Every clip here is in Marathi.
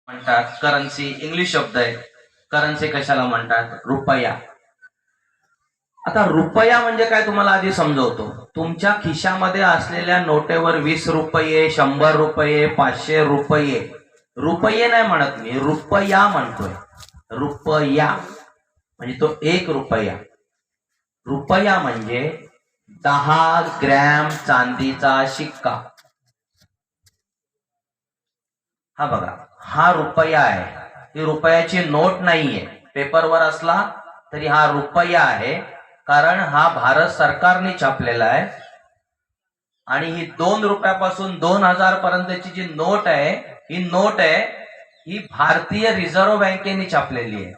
म्हणतात करन्सी इंग्लिश शब्द आहे. करन्सी कशाला म्हणतात? रुपया. आता रुपया म्हणजे काय तुम्हाला आधी समजवतो. तुमच्या खिशामध्ये असलेल्या नोटेवर 20 रुपये, 100 रुपये, 500 रुपये, रुपये नाही म्हणत मी, रुपया म्हणतोय. रुपया म्हणजे तो 1 रुपया. रुपया म्हणजे 10 ग्रॅम चांदीचा शिक्का. हा बघा, हा रुपया आहे. ही रुपयाची नोट नाहीये. पेपरवर असला तरी हा रुपया आहे, कारण हा भारत सरकारने छापलेला आहे. आणि ही 2 रुपयापासून 2000 पर्यंतची जी नोट आहे, ही नोट आहे ही भारतीय रिझर्व्ह बँकेने छापलेली आहे.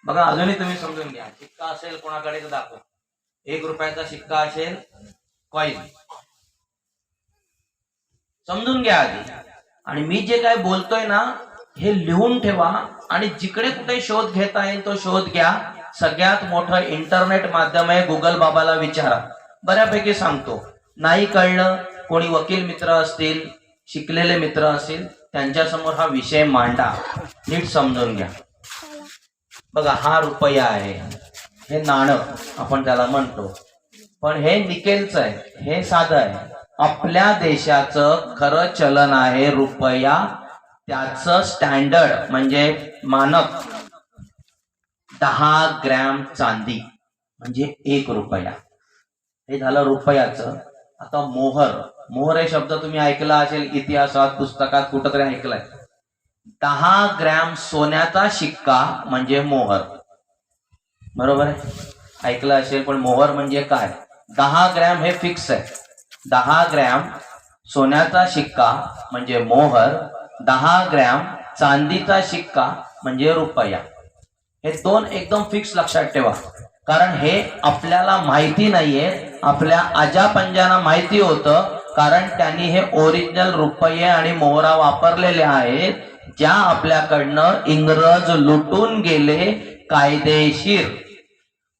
बघा, अजूनही तुम्ही समजून घ्या. शिक्का असेल कोणाकडे तर दाखव. 1 रुपयाचा शिक्का असेल, कॉइन, समजून घ्या आधी. आणि मी जे काय बोलतोय ना, हे लिहून ठेवा आणि जिकडे कुठे शोध घेता येईल तो शोध घ्या. सगळ्यात मोठं इंटरनेट माध्यम आहे, गुगल बाबाला विचारा, बऱ्यापैकी सांगतो. नाही कळलं, कोणी वकील मित्र असतील, शिकलेले मित्र असतील, त्यांच्या समोर हा विषय मांडा, नीट समजून घ्या. बघा, हा रुपया आहे. हे नाणं आपण त्याला म्हणतो, पण हे निकेलचं आहे, हे साधं आहे. आपल्या देशाचं खरं चलन आहे रुपया. त्याचं स्टँडर्ड म्हणजे मानक 10 ग्रॅम चांदी म्हणजे 1 रुपया. हे झालं रुपयाचं. आता मोहर. मोहर हे शब्द तुम्ही ऐकला असेल इतिहासात, पुस्तकात कुठंतरी ऐकलाय. 10 ग्रॅम सोन्याचा शिक्का म्हणजे मोहर. बरोबर आहे, ऐकलं असेल. पण मोहर म्हणजे काय? 10 ग्रॅम हे फिक्स आहे. 10 ग्रॅम सोन्याचा शिक्का म्हणजे मोहर, 10 ग्रॅम चांदीचा शिक्का म्हणजे रुपया. हे दोन एकदम फिक्स लक्षात ठेवा, कारण हे आपल्याला माहिती नाहीये. आपल्या आजा पंजांना माहिती होतं, कारण त्यांनी हे ओरिजिनल रुपये आणि मोहरा वापरलेले आहेत, ज्या आपल्याकडनं इंग्रज लुटून गेले कायदेशीर.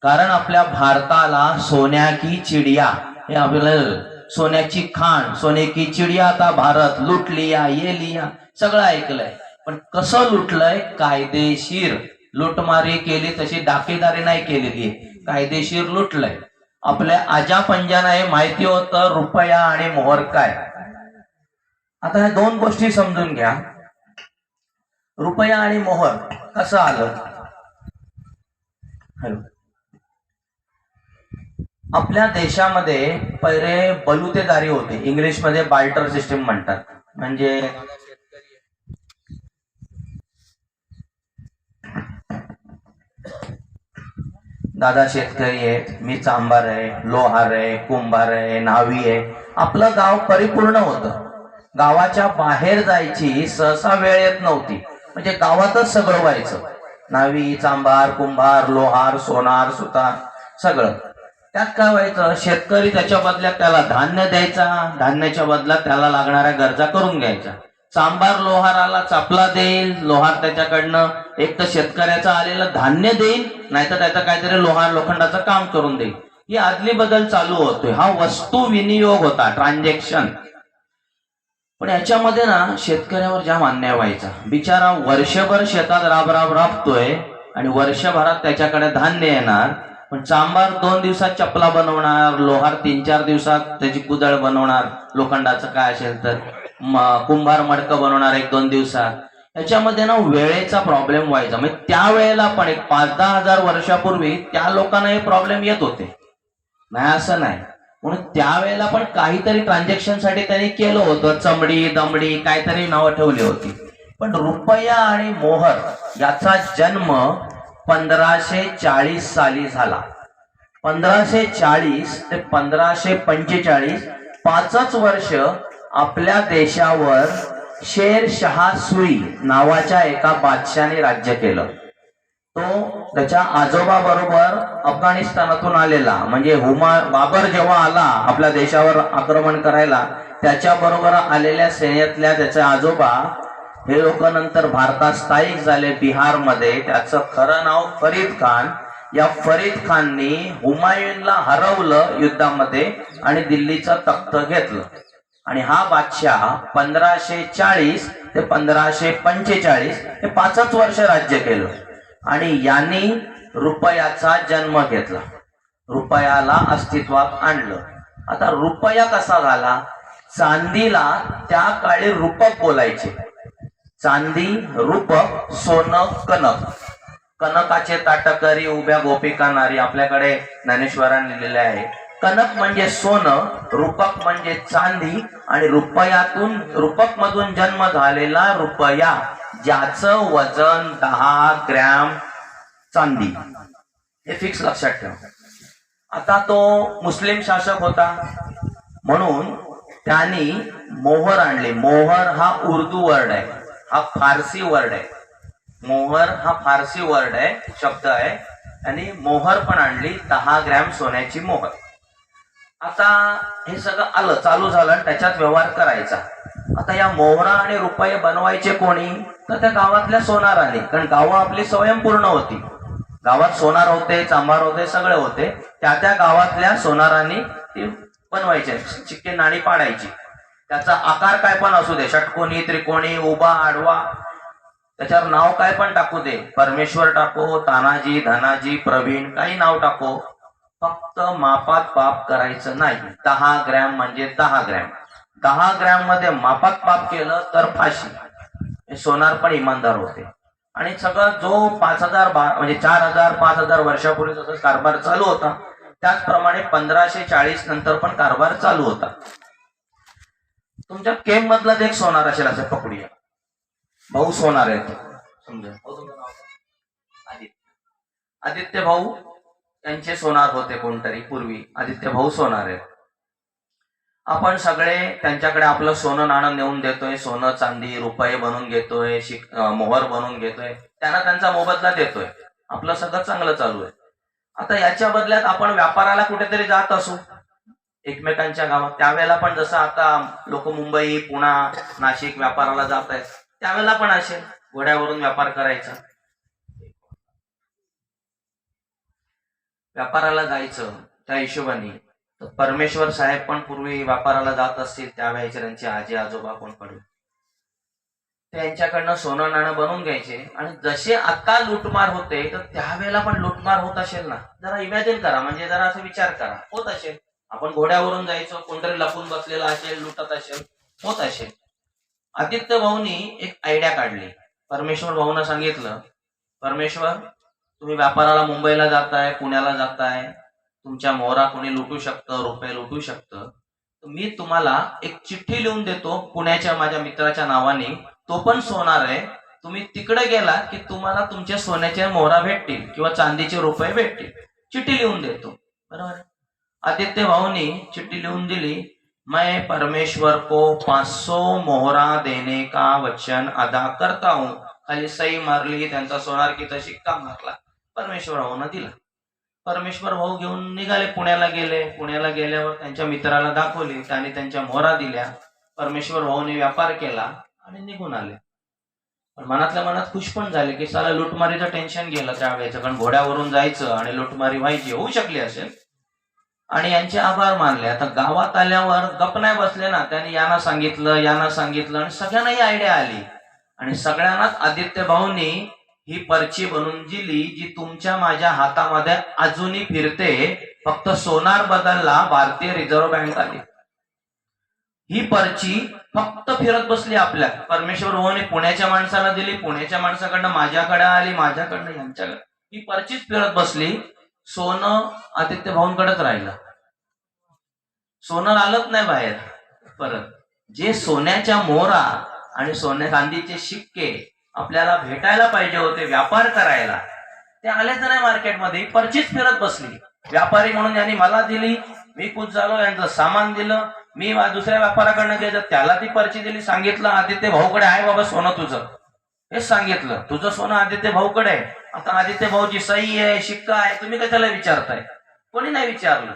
कारण आपल्या भारताला सोन्या की चिडिया, हे आपल्याला सोन्याची खाण, सोने की चिडिया था भारत, लूट लिया, ये लिया, सगळं ऐकलंय. पण कसं लुटलंय? कायदेशीर. लुटमारी केली तशी डाकेदारी नाही केलेली, कायदेशीर लुटलंय. आपल्या आजा पंजांना हे माहिती होतं रुपया आणि मोहर काय. आता ह्या दोन गोष्टी समजून घ्या. रुपया आणि मोहर कसं आलं? हॅलो. आपल्या देशामध्ये पहिले बलुतेदारी होते, इंग्लिशमध्ये बार्टर सिस्टीम म्हणतात. म्हणजे दादा शेतकरी आहे, मी चांभार आहे, लोहार आहे, कुंभार आहे, न्हावी आहे. आपलं गाव परिपूर्ण होतं. गावाच्या बाहेर जायची सहसा वेळ येत नव्हती, म्हणजे गावातच सगळं व्हायचं. न्हावी, चांभार, कुंभार, लोहार, सोनार, सुतार सगळं. त्यात काय व्हायचं? शेतकरी त्याच्या बदल्यात त्याला धान्य द्यायचा, धान्याच्या बदल्यात त्याला लागणाऱ्या गरजा करून घ्यायच्या. चांभार लोहाराला चापला देईल, लोहार त्याच्याकडनं एक तर शेतकऱ्याचं आलेलं धान्य देईल, नाहीतर त्याचं काहीतरी लोहार लोखंडाचं काम करून देईल. ही आदली बदल चालू होतोय. हा वस्तू विनियोग होता, ट्रान्झॅक्शन. पण याच्यामध्ये ना शेतकऱ्यावर जाम अन्याय व्हायचा. बिचारा वर्षभर शेतात राबतोय आणि वर्षभरात त्याच्याकडे धान्य येणार, पण चांभार 2 दिवसात चपला बनवणार, लोहार 3-4 दिवसात त्याची कुदळ बनवणार, लोखंडाचं काय असेल तर, कुंभार मडकं बनवणार 1-2 दिवसात. याच्यामध्ये ना वेळेचा प्रॉब्लेम व्हायचा. म्हणजे त्यावेळेला पण एक 5-10 हजार वर्षापूर्वी त्या लोकांना हे प्रॉब्लेम येत होते, नाही असं नाही. म्हणून त्यावेळेला पण काहीतरी ट्रान्झॅक्शन साठी त्यांनी केलं होतं, चमडी दमडी काहीतरी नावं ठेवली होती. पण रुपया आणि मोहर याचा जन्म 1540 साली झाला. 1540 ते 1545 5च वर्ष आपल्या देशावर शेरशाह सुरी नावाच्या एका बादशाने राज्य केलं. तो त्याच्या आजोबा बरोबर अफगाणिस्तानातून आलेला, म्हणजे बाबर जेव्हा आला आपल्या देशावर आक्रमण करायला, त्याच्या बरोबर आलेल्या सैन्यातल्या त्याचे आजोबा हे लोक नंतर भारतात स्थायिक झाले, बिहारमध्ये. त्याचं खरं नाव फरीद खान. या फरीद खाननी हुमायूनला हरवलं युद्धामध्ये आणि दिल्लीचं तख्त घेतलं. आणि हा बादशाह 1540 ते 1545 हे 5च वर्ष राज्य केलं आणि यांनी रुपयाचा जन्म घेतला, रुपयाला अस्तित्वात आणलं. आता रुपया कसा झाला? चांदीला त्या काळी रूपक बोलायचे. चांदी रूपक, सोनं कनक. कनकाचे ताटकरी उभ्या गोपिका नारी आपल्याकडे ज्ञानेश्वरांनी लिहिलेले आहे. कनक म्हणजे सोनं, रूपक म्हणजे चांदी आणि रुपयातून, रूपक मधून जन्म झालेला रुपया, ज्याचं वजन 10 ग्रॅम चांदी. हे फिक्स लक्षात ठेवा. आता तो मुस्लिम शासक होता म्हणून त्यांनी मोहर आणली. मोहर हा उर्दू वर्ड आहे, हा फारसी वर्ड आहे. मोहर हा फारसी वर्ड आहे, शब्द आहे. आणि मोहर पण आणली, 10 ग्रॅम सोन्याची मोहर. आता हे सगळं आलं, चालू झालं आणि त्याच्यात व्यवहार करायचा. आता या मोहरा आणि रुपये बनवायचे कोणी? तर त्या गावातल्या सोनारांनी, कारण गावं आपली स्वयंपूर्ण होती. गावात सोनार होते, चांभार होते, सगळे होते. त्या गावातल्या सोनारांनी ती बनवायचे, चिक्के नाणी पाडायची. त्याचा आकार काय पण असू दे, षटकोनी, त्रिकोणी, उभा, आडवा, त्याच्यावर नाव काय पण टाकू दे. परमेश्वर टाको, तानाजी, धनाजी, प्रवीण, काही नाव टाको. फक्त मापात पाप करायचं नाही. 10 ग्रॅम म्हणजे 10 ग्रॅम. 10 ग्रॅम मध्ये मापात पाप केलं तर फाशी. सोनार पण इमानदार होते. आणि सगळं जो 5000 म्हणजे 4000 5000 वर्षापूर्वी जसं कारभार चालू होता त्याचप्रमाणे 1540 नंतर पण कारभार चालू होता. तुमच्या केम मधला एक सोनार असेल असं पकडूया. भाऊ सोनार आहेत समजा. आदित्य भाऊ त्यांचे सोनार होते कोणतरी पूर्वी. आदित्य भाऊ सोनार आहेत. आपण सगळे त्यांच्याकडे आपलं सोनं नाणं नेऊन देतोय, सोनं चांदी रुपये बनवून घेतोय, मोहर बनवून घेतोय, त्यांना त्यांचा मोबदला देतोय. आपलं सगळं चांगलं चालू आहे. आता याच्या बदल्यात आपण व्यापाराला कुठेतरी जात असू एकमेकांच्या गावात. त्यावेळेला पण जसं आता लोक मुंबई, पुणा, नाशिक व्यापाराला जात आहेत, त्यावेळेला पण असेल घोड्यावरून व्यापार करायचा. व्यापाराला जायचं त्या हिशोबाने. तर परमेश्वर साहेब पण पूर्वी व्यापाराला जात असतील त्यावेळेचे, त्यांचे आजी आजोबा कोण पडू, त्यांच्याकडनं सोनं नाणं बनवून घ्यायचे. आणि जसे आता लुटमार होते तर त्यावेळेला पण लुटमार होत असेल ना. जरा इमॅजिन करा, म्हणजे जरा असं विचार करा. होत असेल. आपण घोड्यावरून जायचो, कोणतरी लपून बसलेला असेल, लुटत असेल, होत असेल. आदित्य भाऊनी एक आयडिया काढली. परमेश्वर भाऊना सांगितलं, परमेश्वर तुम्ही व्यापाराला मुंबईला जाताय, पुण्याला जाताय, तुमच्या मोहरा कोणी लुटू शकतं, रुपये लुटू शकतं. मी तुम्हाला एक चिठ्ठी लिहून देतो पुण्याच्या माझ्या मित्राच्या नावाने. तो पण सोनार आहे. तुम्ही तिकडे गेला की तुम्हाला तुमच्या सोन्याच्या मोहरा भेटतील किंवा चांदीचे रुपये भेटतील. चिठ्ठी लिहून देतो. बरोबर. आदित्य भाऊनी चिठ्ठी लिहून दिली. मैं परमेश्वर को 500 मोहरा देने का वचन अदा करता हूं. खाली सही मारली, त्यांचा सोनारकीचा शिक्का मारला, परमेश्वर भाऊना दिला. परमेश्वर भाऊ घेऊन निघाले, पुण्याला गेले. पुण्याला गेल्यावर त्यांच्या मित्राला दाखवली, त्याने त्यांच्या मोहरा दिल्या. परमेश्वर भाऊने व्यापार केला आणि निघून आले. पण मनातल्या मनात खुश पण झाले की साला लुटमारीचं टेन्शन गेलं त्यावेळेच, कारण घोड्यावरून जायचं आणि लुटमारी व्हायची, होऊ शकली असेल. आणि यांचे आभार मानले. आता गावात आल्यावर गप नाही बसले ना, त्यांनी यांना सांगितलं आणि सगळ्यांनाही आयडिया आली. आणि सगळ्यांनाच आदित्य भाऊनी ही पर्ची बनवून दिली, जी तुमच्या माझ्या हातामध्ये अजूनही फिरते. फक्त सोनार बदलला, भारतीय रिझर्व्ह बँक आली. ही पर्ची फक्त फिरत बसली आपल्या. परमेश्वर भाऊने पुण्याच्या माणसाला दिली, पुण्याच्या माणसाकडनं माझ्याकडे आली, माझ्याकडनं यांच्याकडे. ही पर्चीच फिरत बसली. सोनं आदित्य भाऊंकडेच राहिलं. सोनं आलंच नाही बाहेर परत. जे सोन्याच्या मोहरा आणि सोन्या चांदीचे शिक्के आपल्याला भेटायला पाहिजे होते व्यापार करायला, ते आलेच नाही मार्केटमध्ये. पर्चीच फिरत बसली. व्यापारी म्हणून यांनी मला दिली, मी खुश झालो, यांचं सामान दिलं. मी दुसऱ्या व्यापाराकडनं गेलं, त्याला ती पर्ची दिली. सांगितलं आदित्य भाऊकडे आहे बाबा सोनं तुझं. हेच सांगितलं, तुझं सोनं आदित्य भाऊकडे आहे. आता आदित्य भाऊची सही आहे, शिक्का आहे, तुम्ही कशाला विचारताय? कोणी नाही विचारलं.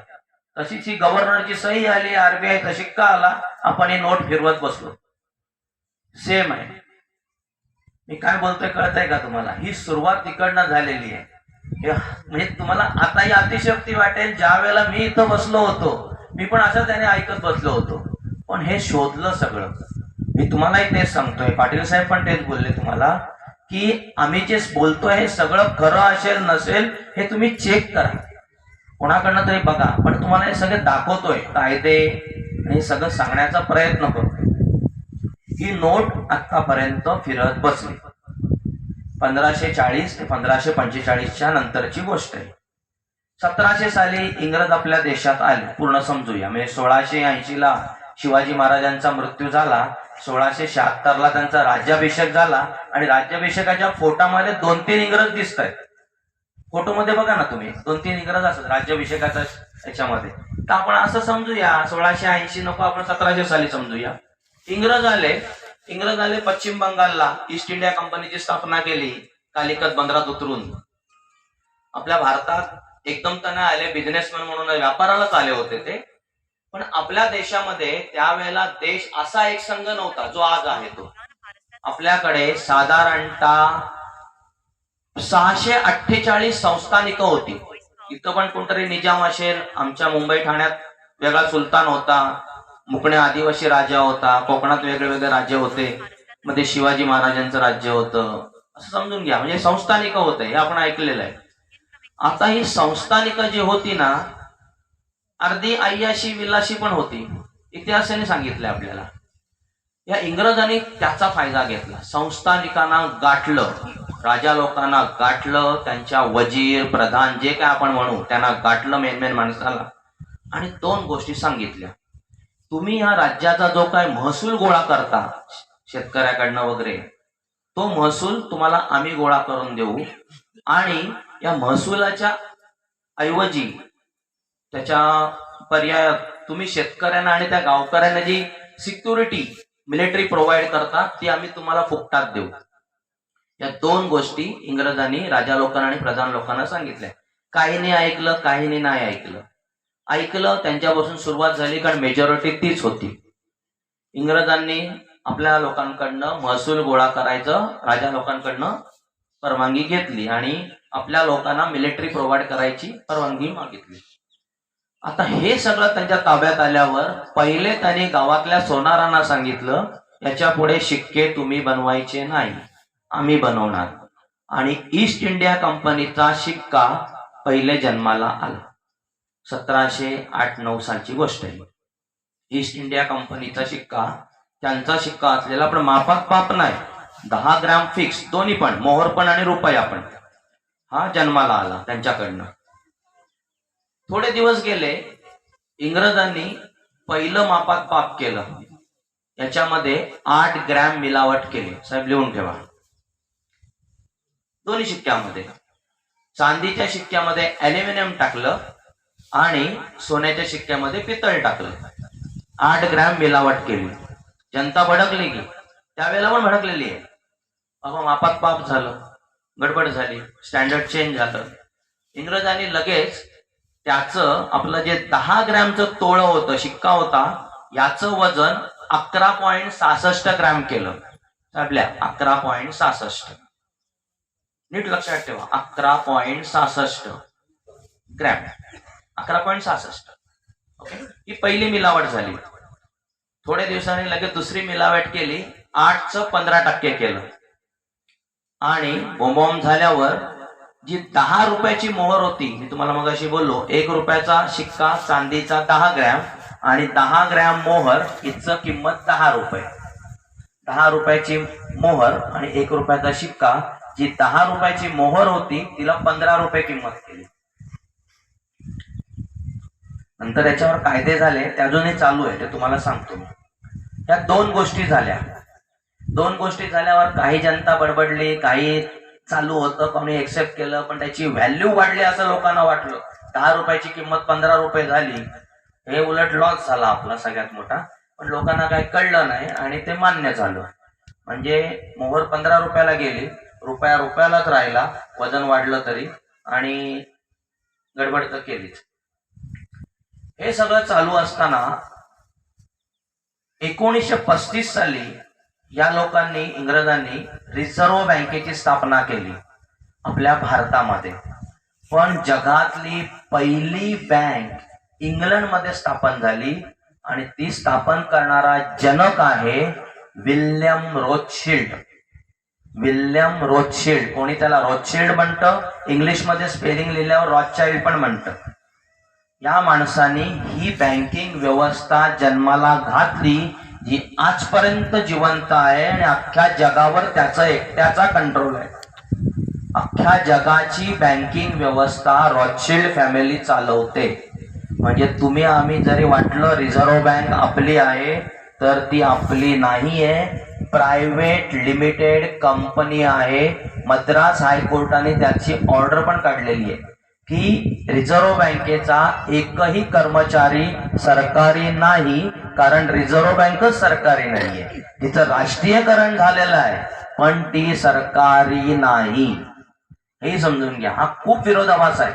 तशीच ही गव्हर्नरची सही आली, आरबीआयचा शिक्का आला, आपण ही नोट फिरवत बसलो. सेम आहे. मी काय बोलतोय कळतंय का तुम्हाला? ही सुरुवात तिकडनं झालेली आहे. म्हणजे तुम्हाला आता ही अतिशयोक्ती वाटेल. ज्या वेळेला मी इथं बसलो होतो, मी पण असं त्याने ऐकत बसलो होतो. पण हे शोधलं सगळं. मी तुम्हालाही तेच सांगतोय, पाटील साहेब पण तेच बोलले तुम्हाला, की आम्ही जे बोलतोय हे सगळं खरं असेल नसेल हे तुम्ही चेक करा, कोणाकडनं तरी बघा. पण तुम्हाला हे सगळं दाखवतोय, कायदे हे सगळं सांगण्याचा प्रयत्न करतो. ही नोट आतापर्यंत फिरत बसली. 1540 ते 1545च्या नंतरची गोष्ट आहे. 1700 साली इंग्रज आपल्या देशात आले, पूर्ण समजूया. म्हणजे 1680ला शिवाजी महाराजांचा मृत्यू झाला, 1676ला त्यांचा राज्याभिषेक झाला, आणि राज्याभिषेकाच्या फोटोमध्ये 2-3 इंग्रज दिसत आहेत. फोटोमध्ये बघा ना तुम्ही, 2-3 इंग्रज असतात राज्याभिषेकाच्या याच्यामध्ये. तर आपण असं समजूया 1680 नको, आपण 1700 साली समजूया. इंग्रज आले पश्चिम बंगालला, ईस्ट इंडिया कंपनीची स्थापना केली कालिकत बंदरात उतरून. आपल्या भारतात एकदम तर नाही आले, बिझनेसमॅन म्हणून व्यापारालाच आले होते ते. पण आपल्या देशामध्ये त्यावेळेला देश असा एक संघ नव्हता जो आज आहे तो. आपल्याकडे साधारणतः 648 संस्थानिकं होती. इथं पण कोणतरी निजाम असेल, आमच्या मुंबई ठाण्यात वेगळा सुलतान होता, मुकणे आदिवासी राजा होता, कोकणात वेगळे वेगळे राज्य होते, मध्ये शिवाजी महाराजांचं राज्य होतं, असं समजून घ्या. म्हणजे संस्थानिकं होते, हे आपण ऐकलेलं आहे. आता ही संस्थानिकं जी होती ना, अर्धी अय्याशी विलाशी पण होती, इतिहासाने सांगितलंय आपल्याला. या इंग्रजांनी त्याचा फायदा घेतला. संस्थानिकांना गाठलं, राजा लोकांना गाठलं, त्यांच्या वजीर प्रधान जे काय आपण म्हणू त्यांना गाठलं, मेन माणसाला, आणि 2 गोष्टी सांगितल्या. तुम्ही या राज्याचा जो काय महसूल गोळा करता शेतकऱ्याकडनं वगैरे, तो महसूल तुम्हाला आम्ही गोळा करून देऊ, आणि या महसुलाच्या ऐवजी त्याच्या पर्यायात तुम्ही शेतकऱ्यांना आणि त्या गावकऱ्यांना जी सिक्युरिटी मिलिटरी प्रोव्हाइड करता ती आम्ही तुम्हाला फुकटात देऊ. या 2 गोष्टी इंग्रजांनी राजा लोकांना आणि प्रधान लोकांना सांगितल्या. काहींनी ऐकलं, काहींनी नाही ऐकलं. त्यांच्यापासून सुरुवात झाली, कारण मेजॉरिटी तीच होती. इंग्रजांनी आपल्या लोकांकडनं महसूल गोळा करायचं राजा लोकांकडनं परवानगी घेतली, आणि आपल्या लोकांना मिलिटरी प्रोव्हाइड करायची परवानगी मागितली. आता हे सगळं त्यांच्या ताब्यात आल्यावर पहिले त्यांनी गावातल्या सोनारांना सांगितलं, याच्या पुढे शिक्के तुम्ही बनवायचे नाही, आम्ही बनवणार. आणि ईस्ट इंडिया कंपनीचा शिक्का पहिले जन्माला आला. 1708-9 सालची गोष्ट आहे. ईस्ट इंडिया कंपनीचा शिक्का, त्यांचा शिक्का असलेला, पण मापात पाप नाही, 10 ग्रॅम फिक्स, दोन्ही पण, मोहर पण आणि रुपया पण, हा जन्माला आला त्यांच्याकडनं. थोडे दिवस गेले, इंग्रजांनी पहिलं मापात पाप केलं. याच्यामध्ये 8 ग्रॅम मिलावट केली. साहेब लिहून ठेवा. दोन्ही शिक्क्यामध्ये, चांदीच्या शिक्क्यामध्ये ॲल्युमिनियम टाकलं आणि सोन्याच्या शिक्क्यामध्ये पितळ टाकलं. 8 ग्रॅम मिलावट केली. जनता भडकली की, त्यावेळेला पण भडकलेली आहे. बाबा मापात पाप झालं, गडबड झाली, स्टँडर्ड चेंज झालं. इंग्रजांनी लगेच त्याचं आपलं जे 10 ग्रॅमचं तोळं होतं, शिक्का होता, याचं वजन 11.66 ग्रॅम केलं. आपल्या 11.66, नीट लक्षात ठेवा, 11.66 ग्रॅम, 11.66. ओके, ही पहिली मिलावट झाली. थोड्या दिवसांनी लगेच दुसरी मिलावट केली, 8चं 15% केलं. आणि बोंबॉम्ब झाल्यावर जी 10 रुपयाची मोहर होती, मी तुम्हाला मगाशी बोललो, 1 रुपयाचा शिक्का चांदीचा 10 ग्रॅम आणि 10 ग्रॅम मोहर, हिचं किंमत 10 रुपये. 10 रुपयाची मोहर आणि 1 रुपयाचा शिक्का, जी 10 रुपयाची मोहर होती तिला 15 रुपये किंमत केली. नंतर याच्यावर कायदे झाले, ते अजूनही चालू आहे, ते तुम्हाला सांगतो मी. या 2 गोष्टी झाल्या. 2 गोष्टी झाल्यावर काही जनता बडबडली, काही चालू होतं, कोणी एक्सेप्ट केलं, पण त्याची व्हॅल्यू वाढली असं लोकांना वाटलं. 10 रुपयाची किंमत 15 रुपये झाली, हे उलट लॉस झाला आपला सगळ्यात मोठा. पण लोकांना काही कळलं नाही आणि ते मान्य झालं. म्हणजे मोहर 15 रुपयाला गेली, रुपया रुपयालाच राहिला, वजन वाढलं तरी, आणि गडबड तर केलीच. हे सगळं चालू असताना 1935 साली या लोकांनी, इंग्रजांनी रिझर्व्ह बँकेची स्थापना केली आपल्या भारतामध्ये. पण जगातली पहिली बँक इंग्लंडमध्ये स्थापन झाली, आणि ती स्थापन करणारा जनक आहे विल्यम रोथशिल्ड. विल्यम रोथशिल्ड, कोणी त्याला रोथशिल्ड म्हणतं, इंग्लिशमध्ये स्पेलिंग लिहिल्यावर रॉथचाइल्ड पण म्हणतं. या माणसाने ही बँकिंग व्यवस्था जन्माला घातली जी आजपर्यंत जिवंत आहे आणि अख्ख्या जगावर त्याचा एकट्याचा कंट्रोल आहे. अख्ख्या जगाची बँकिंग व्यवस्था रॉथशिल्ड फॅमिली चालवते. म्हणजे तुम्ही आम्ही जरी वाटलं रिझर्व्ह बँक आपली आहे तर ती आपली नाही आहे, प्रायव्हेट लिमिटेड कंपनी आहे. मद्रास हायकोर्टाने त्याची ऑर्डर पण काढलेली आहे की रिझर्व्ह बँकेचा एकही कर्मचारी सरकारी नाही, कारण रिझर्व्ह बँकच सरकारी नाहीये. तिचं राष्ट्रीयकरण झालेलं आहे पण ती सरकारी नाही, हे समजून घ्या. हा खूप विरोधाभास आहे.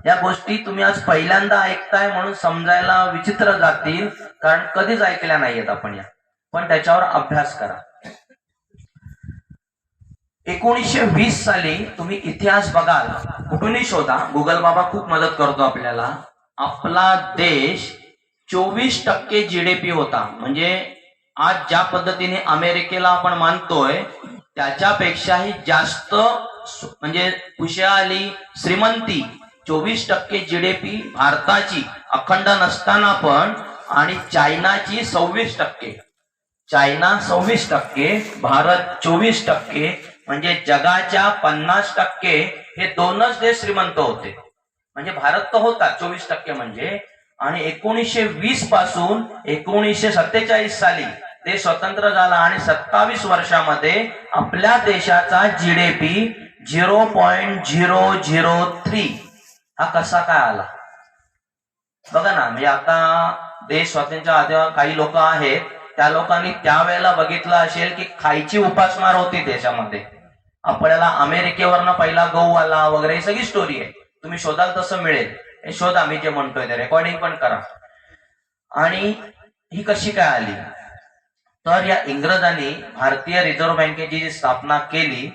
या गोष्टी तुम्ही आज पहिल्यांदा ऐकताय म्हणून समजायला विचित्र जातील, कारण कधीच ऐकल्या नाहीयेत आपण या. पण त्याच्यावर अभ्यास करा. 1920 साली तुम्ही इतिहास बघाल, कुठूनही शोधा, गुगल बाबा खूप मदत करतो आपल्याला. आपला देश 24% GDP होता. म्हणजे आज ज्या पद्धतीने अमेरिकेला आपण मानतोय त्याच्यापेक्षाही जास्त म्हणजे खुशाली, श्रीमंती 24% GDP भारताची अखंड नसताना पण, आणि चायनाची 26%. चायना 26%, भारत 24%. म्हणजे जगाच्या 50% हे दोनच देश श्रीमंत होते. म्हणजे भारत तर होता 24% म्हणजे. आणि 1920 पासून 1947 साली देश स्वतंत्र झाला आणि 27 वर्षामध्ये आपल्या देशाचा GDP 0.003 हा कसा काय आला बघा ना. म्हणजे आता देश स्वातंत्र्य आधी काही लोक आहेत, त्या लोकांनी त्यावेळेला बघितलं असेल की खायची उपासमार होती देशामध्ये. आपल्याला अमेरिकेवरनं पहिला गहू आला वगैरे ही सगळी स्टोरी आहे, तुम्ही शोधाल तसं मिळेल. हे शोधा, मी जे म्हणतोय ते रेकॉर्डिंग पण करा. आणि ही कशी काय आली तर या इंग्रजांनी भारतीय रिझर्व्ह बँकेची जी स्थापना केली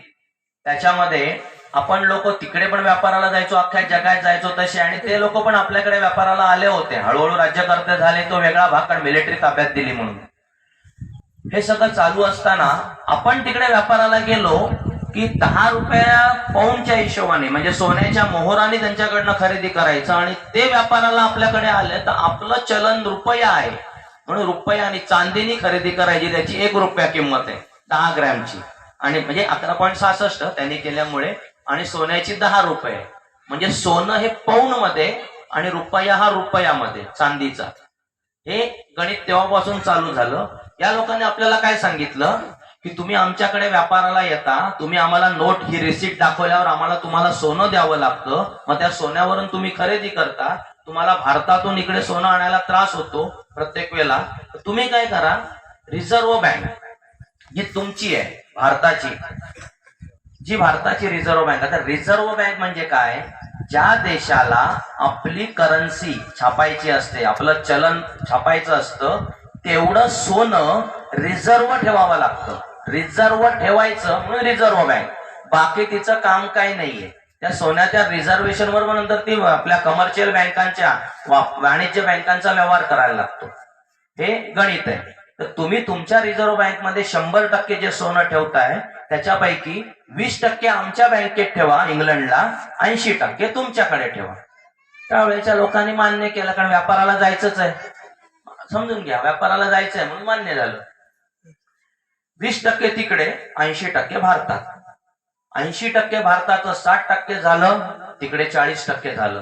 त्याच्यामध्ये आपण लोक तिकडे पण व्यापाराला जायचो, अख्ख्या जगात जायचो तसे, आणि ते लोक पण आपल्याकडे व्यापाराला आले होते. हळूहळू राज्यकर्ते झाले, तो वेगळा भाग, कारण मिलिटरी ताब्यात दिली म्हणून. हे सगळं चालू असताना आपण तिकडे व्यापाराला गेलो की 10 रुपया पाऊंडच्या हिशोबाने, म्हणजे सोन्याच्या मोहराने त्यांच्याकडनं खरेदी करायचं. आणि ते व्यापाराला आपल्याकडे आले तर आपलं चलन रुपया आहे म्हणून रुपया आणि चांदीनी खरेदी करायची, त्याची 1 रुपया किंमत आहे 10 ग्रॅमची, आणि म्हणजे 11.66 त्यांनी केल्यामुळे. आणि सोन्याची 10 रुपये. म्हणजे सोनं हे पाऊंड मध्ये आणि रुपया हा रुपयामध्ये चांदीचा. हे गणित तेव्हापासून चालू झालं. या लोकांनी आपल्याला काय सांगितलं की तुम्ही आमच्याकडे व्यापाराला येता, तुम्ही आम्हाला नोट ही रिसिट दाखवल्यावर आम्हाला तुम्हाला सोनं द्यावं लागतं. मग त्या सोन्यावरून तुम्ही खरेदी करता. तुम्हाला भारतातून इकडे सोनं आणायला त्रास होतो प्रत्येक वेळेला. तुम्ही काय करा, रिझर्व्ह बँक जी तुमची आहे भारताची, जी भारताची रिझर्व्ह बँक. आता रिझर्व्ह बँक म्हणजे काय, ज्या देशाला आपली करन्सी छापायची असते, आपलं चलन छापायचं असतं, तेवढं सोनं रिझर्व्ह ठेवावं लागतं. रिझर्व्ह ठेवायचं म्हणून रिझर्व्ह बँक. बाकी तिचं काम काही नाहीये. त्या सोन्याच्या रिझर्वेशनवर नंतर ती आपल्या कमर्शियल बँकांच्या, वाणिज्य बँकांचा व्यवहार करायला लागतो. हे गणित आहे. तर तुम्ही तुमच्या रिझर्व्ह बँकमध्ये 100% जे सोनं ठेवताय त्याच्यापैकी 20% आमच्या बँकेत ठेवा इंग्लंडला, 80% तुमच्याकडे ठेवा. त्यावेळेच्या लोकांनी मान्य केलं, कारण व्यापाराला जायचंच आहे. समजून घ्या, व्यापाराला जायचंय म्हणून मान्य झालं. 20% तिकडे, 80% भारतात. 80% भारताचं 60% झालं, तिकडे 40% झालं.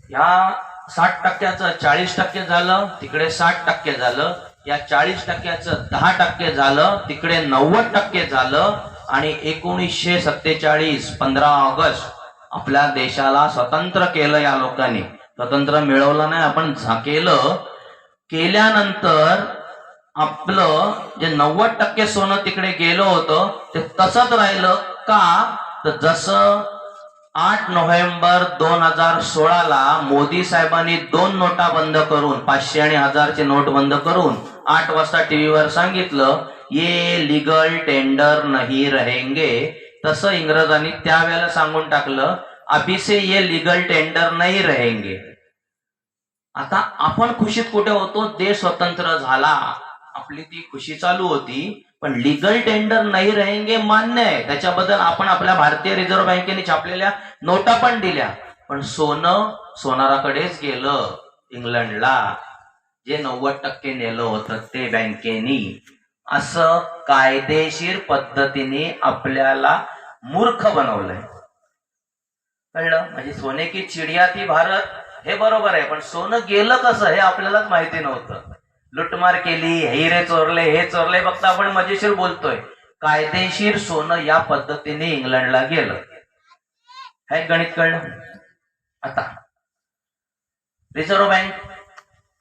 या 60%चं 40% झालं, तिकडे 60% झालं. या 40%चं 10% झालं, तिकडे 90% झालं. आणि 1947 15 ऑगस्ट आपल्या देशाला स्वतंत्र केलं. या लोकांनी स्वतंत्र मिळवलं नाही, आपण केलं. केल्यानंतर आपलं जे 90% सोनं तिकडे गेलं होतं ते तसंच राहिलं. का तर जसं 8 नोव्हेंबर 2016 मोदी साहेबांनी 2 नोटा बंद करून, 500 आणि 1000चे नोट बंद करून 8 वाजता टीव्हीवर सांगितलं ये लीगल टेंडर नहीं रहेंगे, तसं इंग्रजांनी त्यावेळेला सांगून टाकलं अभी से ये लीगल टेंडर नहीं रहेंगे. आता आपण खुशीत कुठे होतो? देश स्वतंत्र झाला, आपली ती खुशी चालू होती, पण लिगल टेंडर नाही रहेंगे मान्य आहे, त्याच्याबद्दल आपण आपल्या भारतीय रिझर्व्ह बँकेने छापलेल्या नोटा पण दिल्या. पण सोनं सोनाराकडेच गेलं इंग्लंडला, जे 90% नेलं होतं ते बँकेनी. असं कायदेशीर पद्धतीने आपल्याला मूर्ख बनवलंय. कळलं? म्हणजे सोने की चिडिया थी भारत, हे बरोबर आहे, पण सोनं गेलं कसं हे आपल्यालाच माहिती नव्हतं. लुटमार केली, हिरे चोरले, हे चोरले, फक्त आपण मजेशीर बोलतोय. कायदेशीर सोनं या पद्धतीने इंग्लंडला गेलं. हे गणित कळलं? आता रिझर्व्ह बँक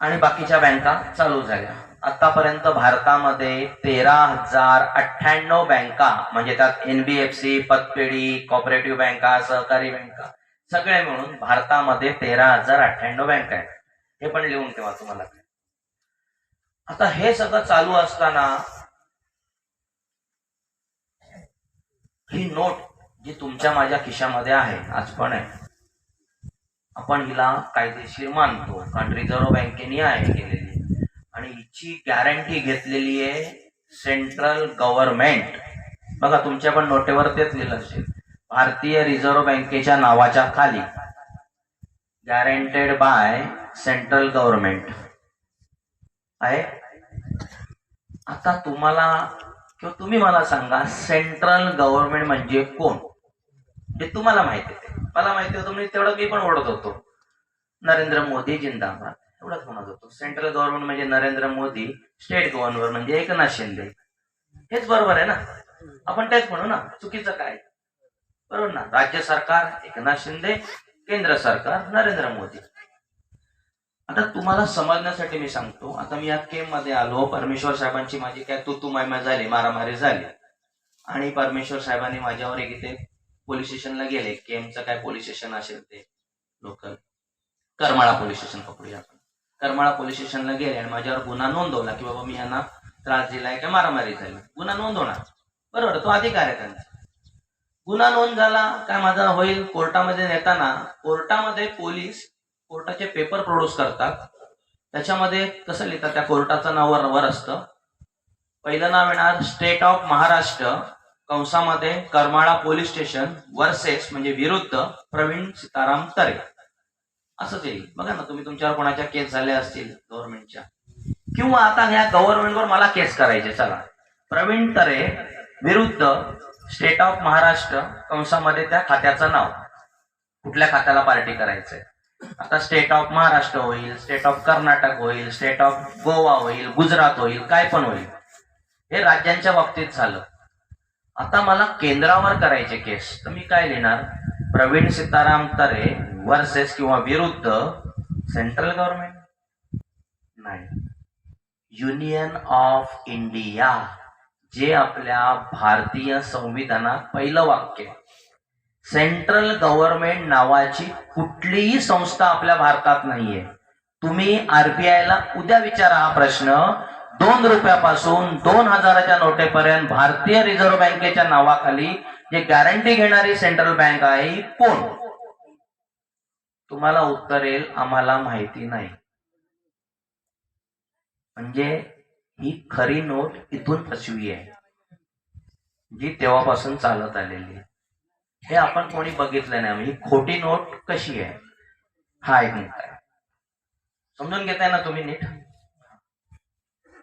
आणि बाकीच्या बँका चालू झाल्या. आतापर्यंत भारतामध्ये 13,098 बँका, म्हणजे त्यात NBFC, पतपेढी, कॉपरेटिव्ह बँका, सहकारी बँका सगळे मिळून भारतामध्ये 13,098 बँका आहेत. हे पण लिहून ठेवा तुम्हाला. आता हे सगळं चालू असताना ही नोट जी तुमच्या माझ्या खिशामध्ये आहे, आज पण आहे, आपण हिला कायदेशीर मानतो कारण रिझर्व्ह बँकेने आहे केलेली, आणि हिची गॅरंटी घेतलेली आहे सेंट्रल गव्हर्नमेंट. बघा तुमच्या पण नोटेवर तेच लिहिलं असेल, भारतीय रिझर्व्ह बँकेच्या नावाच्या खाली गॅरंटेड बाय सेंट्रल गव्हर्नमेंट आहे. आता तुम्हाला किंवा तुम्ही मला सांगा, सेंट्रल गव्हर्नमेंट म्हणजे कोण? हे तुम्हाला माहिती आहे, मला माहिती होतं, म्हणजे तेवढं मी पण ओळखत होतो. नरेंद्र मोदी जिंदाबाद एवढंच म्हणत होतो. सेंट्रल गव्हर्नमेंट म्हणजे नरेंद्र मोदी, स्टेट गव्हर्नर म्हणजे एकनाथ शिंदे. हेच बरोबर आहे ना? आपण तेच म्हणू ना, चुकीचं काय? बरोबर ना? राज्य सरकार एकनाथ शिंदे, केंद्र सरकार नरेंद्र मोदी. आता तुम्हाला समजण्यासाठी मी सांगतो. आता मी या केम मध्ये आलो, परमेश्वर साहेबांची माझी काय तू मायमा झाली, मारामारी झाली, आणि परमेश्वर साहेबांनी माझ्यावर एक इथे पोलीस स्टेशनला गेले. केमचं काय पोलीस स्टेशन असेल ते लोकल, करमाळा पोलीस स्टेशन पकडूया आपण. करमाळा पोलीस स्टेशनला गेले आणि माझ्यावर गुन्हा नोंदवला की बाबा मी यांना त्रास दिलाय, काय मारामारी झाली. गुन्हा नोंदवणार, बरोबर, तो अधिकार आहे त्यांचा. गुन्हा नोंद झाला, काय माझा होईल? कोर्टामध्ये नेताना कोर्टामध्ये पोलीस कोर्टाचे पेपर प्रोड्यूस करतात, त्याच्यामध्ये कसं लिहितात, त्या कोर्टाचं नाव वर असतं. पहिलं नाव येणार स्टेट ऑफ महाराष्ट्र, कंसामध्ये करमाळा पोलीस स्टेशन वर्सेस म्हणजे विरुद्ध प्रवीण सीताराम तरे, असंच येईल. बघा ना, तुम्ही तुमच्यावर कोणाच्या केस झाल्या असतील गव्हर्नमेंटच्या, किंवा आता ह्या गव्हर्नमेंटवर मला केस करायचे, चला प्रवीण तरे विरुद्ध स्टेट ऑफ महाराष्ट्र, कंसामध्ये त्या खात्याचं नाव, कुठल्या खात्याला पार्टी करायचंय. आता स्टेट ऑफ महाराष्ट्र होईल, स्टेट ऑफ कर्नाटक होईल, स्टेट ऑफ गोवा होईल, गुजरात होईल, काय पण होईल. हे राज्यांच्या बाबतीत झालं. आता मला केंद्रावर करायचे केस, तर मी काय लिहिणार? प्रवीण सीताराम तरे वर्सेस किंवा विरुद्ध सेंट्रल गव्हर्नमेंट, नाही, युनियन ऑफ इंडिया, जे आपल्या भारतीय संविधानात पहिलं वाक्य. सेंट्रल गव्हर्नमेंट नावाची कुठलीही संस्था आपल्या भारतात नाहीये. तुम्ही RBIला उद्या विचारा हा प्रश्न, 2 रुपयापासून 2000च्या नोटेपर्यंत भारतीय रिझर्व्ह बँकेच्या नावाखाली जे गॅरंटी घेणारी सेंट्रल बँक आहे कोण? तुम्हाला उत्तर येईल आम्हाला माहिती नाही. म्हणजे ही खरी नोट इथून फसवी आहे, जी तेव्हापासून चालत आलेली आहे. हे आपण कोणी बघितलं नाही. ही खोटी नोट कशी आहे हा एक मुद्दा आहे, समजून घेताय ना तुम्ही नीट?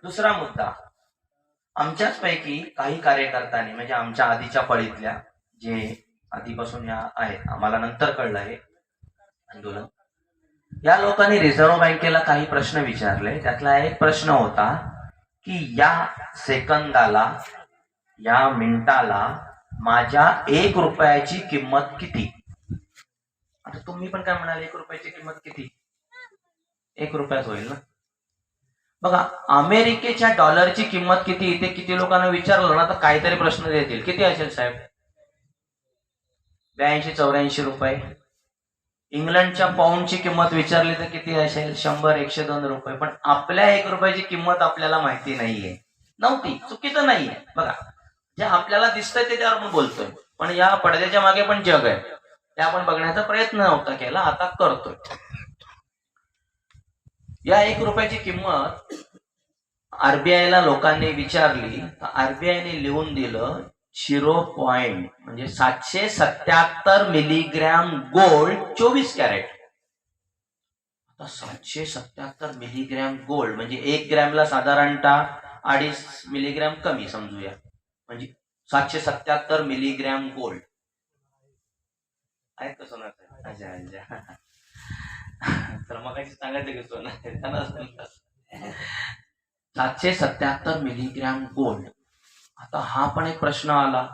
दुसरा मुद्दा, आमच्याच पैकी काही कार्यकर्त्यांनी, म्हणजे आमच्या आधीच्या फळीतल्या जे आधीपासून या आहेत, आम्हाला नंतर कळलं आहे आंदोलन, या लोकांनी रिझर्व्ह बँकेला काही प्रश्न विचारले. त्यातला एक प्रश्न होता की या सेकंदाला, या मिनिटाला माझ्या 1 रुपयाची किंमत किती? आता तुम्ही पण काय म्हणाले, 1 रुपयाची किंमत किती? 1 रुपयाच होईल ना. बघा, अमेरिकेच्या डॉलरची किंमत किती, इथे किती लोकांना विचारलं ना तर काहीतरी प्रश्न देतील. किती असेल साहेब? 82-84 रुपये. इंग्लंडच्या पाऊंडची किंमत विचारली तर किती असेल? 100-102 रुपये. पण आपल्या 1 रुपयाची किंमत आपल्याला माहिती नाहीये, नव्हती. चुकीचं नाहीये. बघा, जे आपल्याला दिसतंय ते त्यावर आपण बोलतोय, पण या पडद्याच्या मागे पण जग आहे, ते आपण बघण्याचा प्रयत्न नव्हता केला, आता करतोय. या 1 रुपयाची किंमत आरबीआयला लोकांनी विचारली, तर आरबीआयने लिहून दिलं 0 म्हणजे 777 मिलीग्रॅम गोल्ड 24 कॅरेट. आता 777 मिलीग्रॅम गोल्ड म्हणजे 1 ग्रॅमला साधारणतः 2.5 मिलीग्रॅम कमी समजूया, म्हणजे 777 मिलीग्रॅम गोल्ड आहेत का सोनं? अच्छा अच्छा. तर मग सांगायचं की सोनं 777 मिलीग्रॅम गोल्ड. आता हा पण एक प्रश्न आला,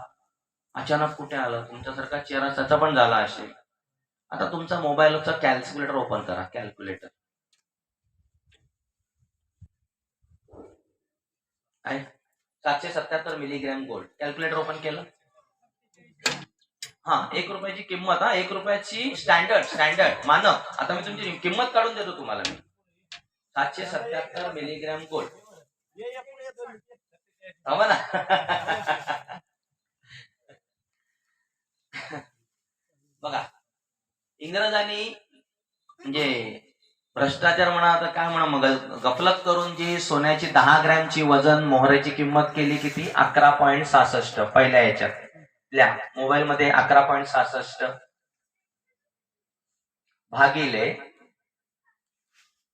अचानक कुठे आला? तुमच्यासारखा चेहरा त्याचा पण झाला असेल. आता तुमचा मोबाईलचा कॅल्क्युलेटर ओपन करा. कॅल्क्युलेटर आहे 777 मिलीग्रॅम गोल्ड. कॅल्क्युलेटर ओपन केलं. हा 1 रुपयाची किंमत, 1 रुपयाची स्टँडर्ड मानक. आता मी तुमची किंमत काढून देतो तुम्हाला. मी 777 मिलीग्रॅम गोल्ड. थांबा ना. बघा, इंग्रजांनी म्हणजे भ्रष्टाचार म्हणा आता काय म्हणा, मग गफलत करून जी सोन्याची 10 ग्रॅमची वजन मोहराची किंमत केली किती? 11.66. पहिल्या याच्यात मोबाईल मध्ये 11.66 भागिले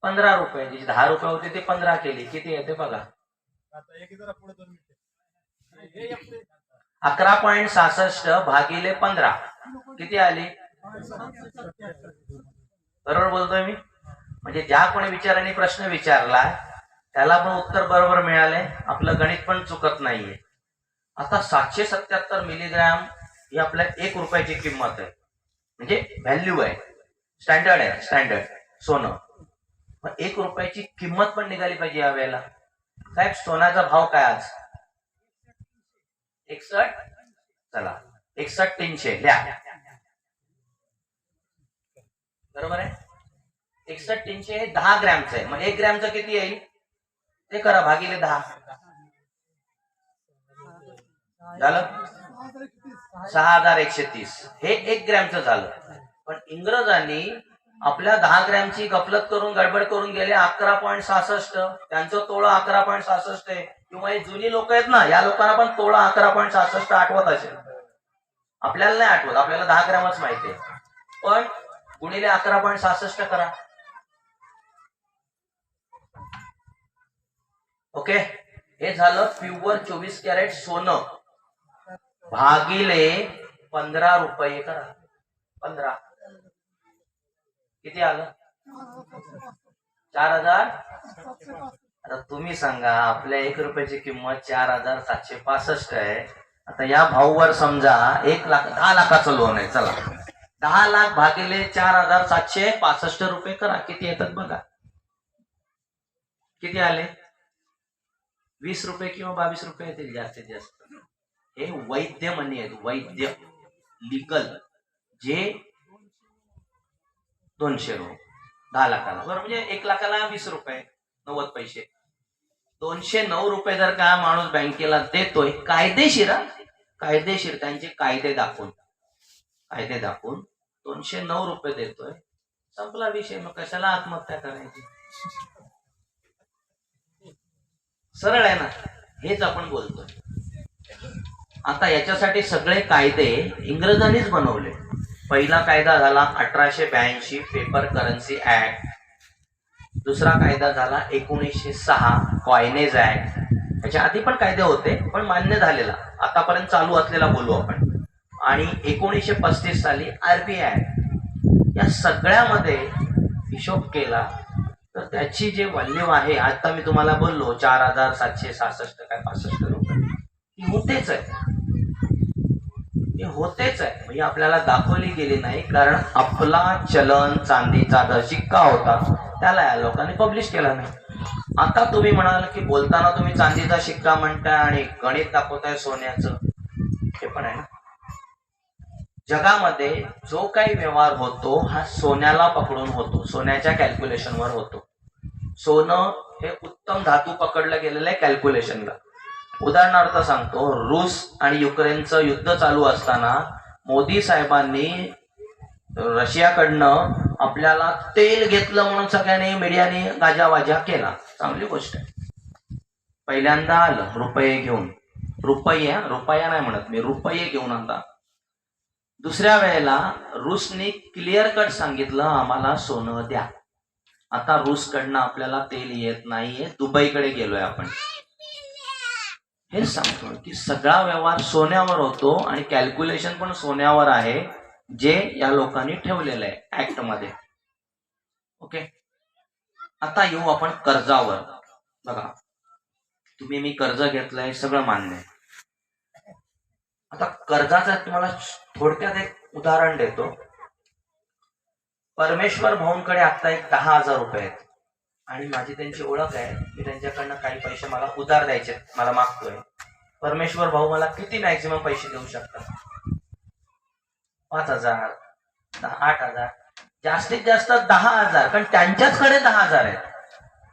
15 रुपये. जी 10 रुपये होते ते 15 केली, किती येते बघा? 11.66 भागिले 15 किती आली? बरोबर बोलतोय मी? म्हणजे ज्या कोणी विचाराने प्रश्न विचारला त्याला पण उत्तर बरोबर मिळाले, आपलं गणित पण चुकत नाहीये. आता 777 मिलीग्रॅम ही आपल्या 1 रुपयाची किंमत आहे, म्हणजे व्हॅल्यू आहे, स्टँडर्ड आहे, स्टँडर्ड सोनं. मग 1 रुपयाची किंमत पण निघाली पाहिजे यावेळेला. साहेब सोन्याचा भाव काय आज? 61. चला 61,300 लिहा. बरोबर आहे. 61,300 हे 10 ग्रॅमचं आहे. मग 1 ग्रॅमचं किती येईल ते करा, भागिले 10 झालं 6,130. हे 1 ग्रॅमचं झालं. पण इंग्रजांनी आपल्या 10 ग्रॅमची गफलत करून गडबड करून गेले 11.66. त्यांचं तोळं 11.66 आहे. किंवा हे जुनी लोक आहेत ना, या लोकांना पण तोळा 11.66 आठवत असेल. आपल्याला नाही आठवत, आपल्याला 10 ग्रॅमच माहिती आहे. पण गुणिले 11.66 करा. ओके, हे झालं प्युअर 24 कॅरेट सोनं भागिले 15 रुपये करा. 15 किती आलं? 4,000. आता तुम्ही सांगा, आपल्या 1 रुपयाची किंमत 4,765 आहे. आता या भाऊवर समजा 1 लाख 10 लाखाचं लोन आहे. चला 10 लाख भागिले 4,765 रुपये करा. किती येतात बघा? किती आले? 20 रुपये किंवा 22 रुपये येतील जास्तीत जास्त. हे वैद्य मनी आहेत, वैद्य लिगल, जे 200 रुपये 10 लाखाला. बरं, म्हणजे 1 लाखाला 20 रुपये 90 पैसे. 209 रुपये जर का माणूस बँकेला देतोय कायदेशीर, कायदेशीर त्यांचे कायदे दाखवून 209 रुपये देतोय, संपला विषय. मग कशाला आत्महत्या करायची? सरळ आहे ना, हेच आपण बोलतोय. आता याच्यासाठी सगळे कायदे इंग्रजांनीच बनवले. पहिला कायदा झाला 1882 पेपर करन्सी ऍक्ट. दुसरा कायदा झाला 1906 कॉइनेज ऍक्ट. याच्या आधी पण कायदे होते पण मान्य झालेला, आतापर्यंत चालू असलेला बोलू आपण. आणि 1935 साली आरबीआय ऍक्ट. या सगळ्यामध्ये हिशोब केला तर त्याची जे व्हॅल्यू आहे, आता मी तुम्हाला बोललो 4,766 काय 65 रुपये, ही होतेच आहे. होतेच आहे म्हणजे आपल्याला दाखवली गेली नाही, कारण आपला चलन चांदीचा जो शिक्का होता त्याला या लोकांनी पब्लिश केला नाही. आता तुम्ही म्हणाल की बोलताना तुम्ही चांदीचा शिक्का म्हणताय आणि गणित दाखवताय सोन्याचं, हे पण आहे ना. जगामध्ये जो काही व्यवहार होतो हा सोन्याला पकडून होतो, सोन्याच्या कॅल्क्युलेशनवर होतो. सोनं हे उत्तम धातू पकडलं गेलेलं आहे कॅल्क्युलेशनला. उदाहरणार्थ सांगतो, रूस आणि युक्रेनचं युद्ध चालू असताना मोदी साहेबांनी रशियाकडनं आपल्याला तेल घेतलं म्हणून सगळ्यांनी मीडियाने गाजावाजा केला, चांगली गोष्ट आहे. पहिल्यांदा आलं रुपये घेऊन, रुपया नाही म्हणत मी, रुपये घेऊन आता. दुसऱ्या वेळेला रूसने क्लिअर कट सांगितलं आम्हाला सोनं द्या. आता रूसकडनं आपल्याला तेल येत नाहीये, दुबईकडे गेलोय आपण. हे सांगतो की सगळा व्यवहार सोन्यावर होतो आणि कॅल्क्युलेशन पण सोन्यावर आहे, जे या लोकांनी ठेवलेलं आहे ऍक्ट मध्ये. ओके, आता येऊ आपण कर्जावर. बघा, तुम्ही मी कर्ज घेतलंय सगळं मान्य आहे. आता कर्जाचं तुम्हाला थोडक्यात एक उदाहरण देतो. परमेश्वर भाऊंकडे आता एक 10,000 रुपये आहेत आणि माझी त्यांची ओळख आहे. मी त्यांच्याकडनं काही पैसे मला उधार द्यायचे, मला मागतोय. परमेश्वर भाऊ मला किती मॅक्झिमम पैसे देऊ शकतात? 5,000, 8,000, जास्तीत जास्त 10,000, कारण त्यांच्याचकडे 10,000 आहेत.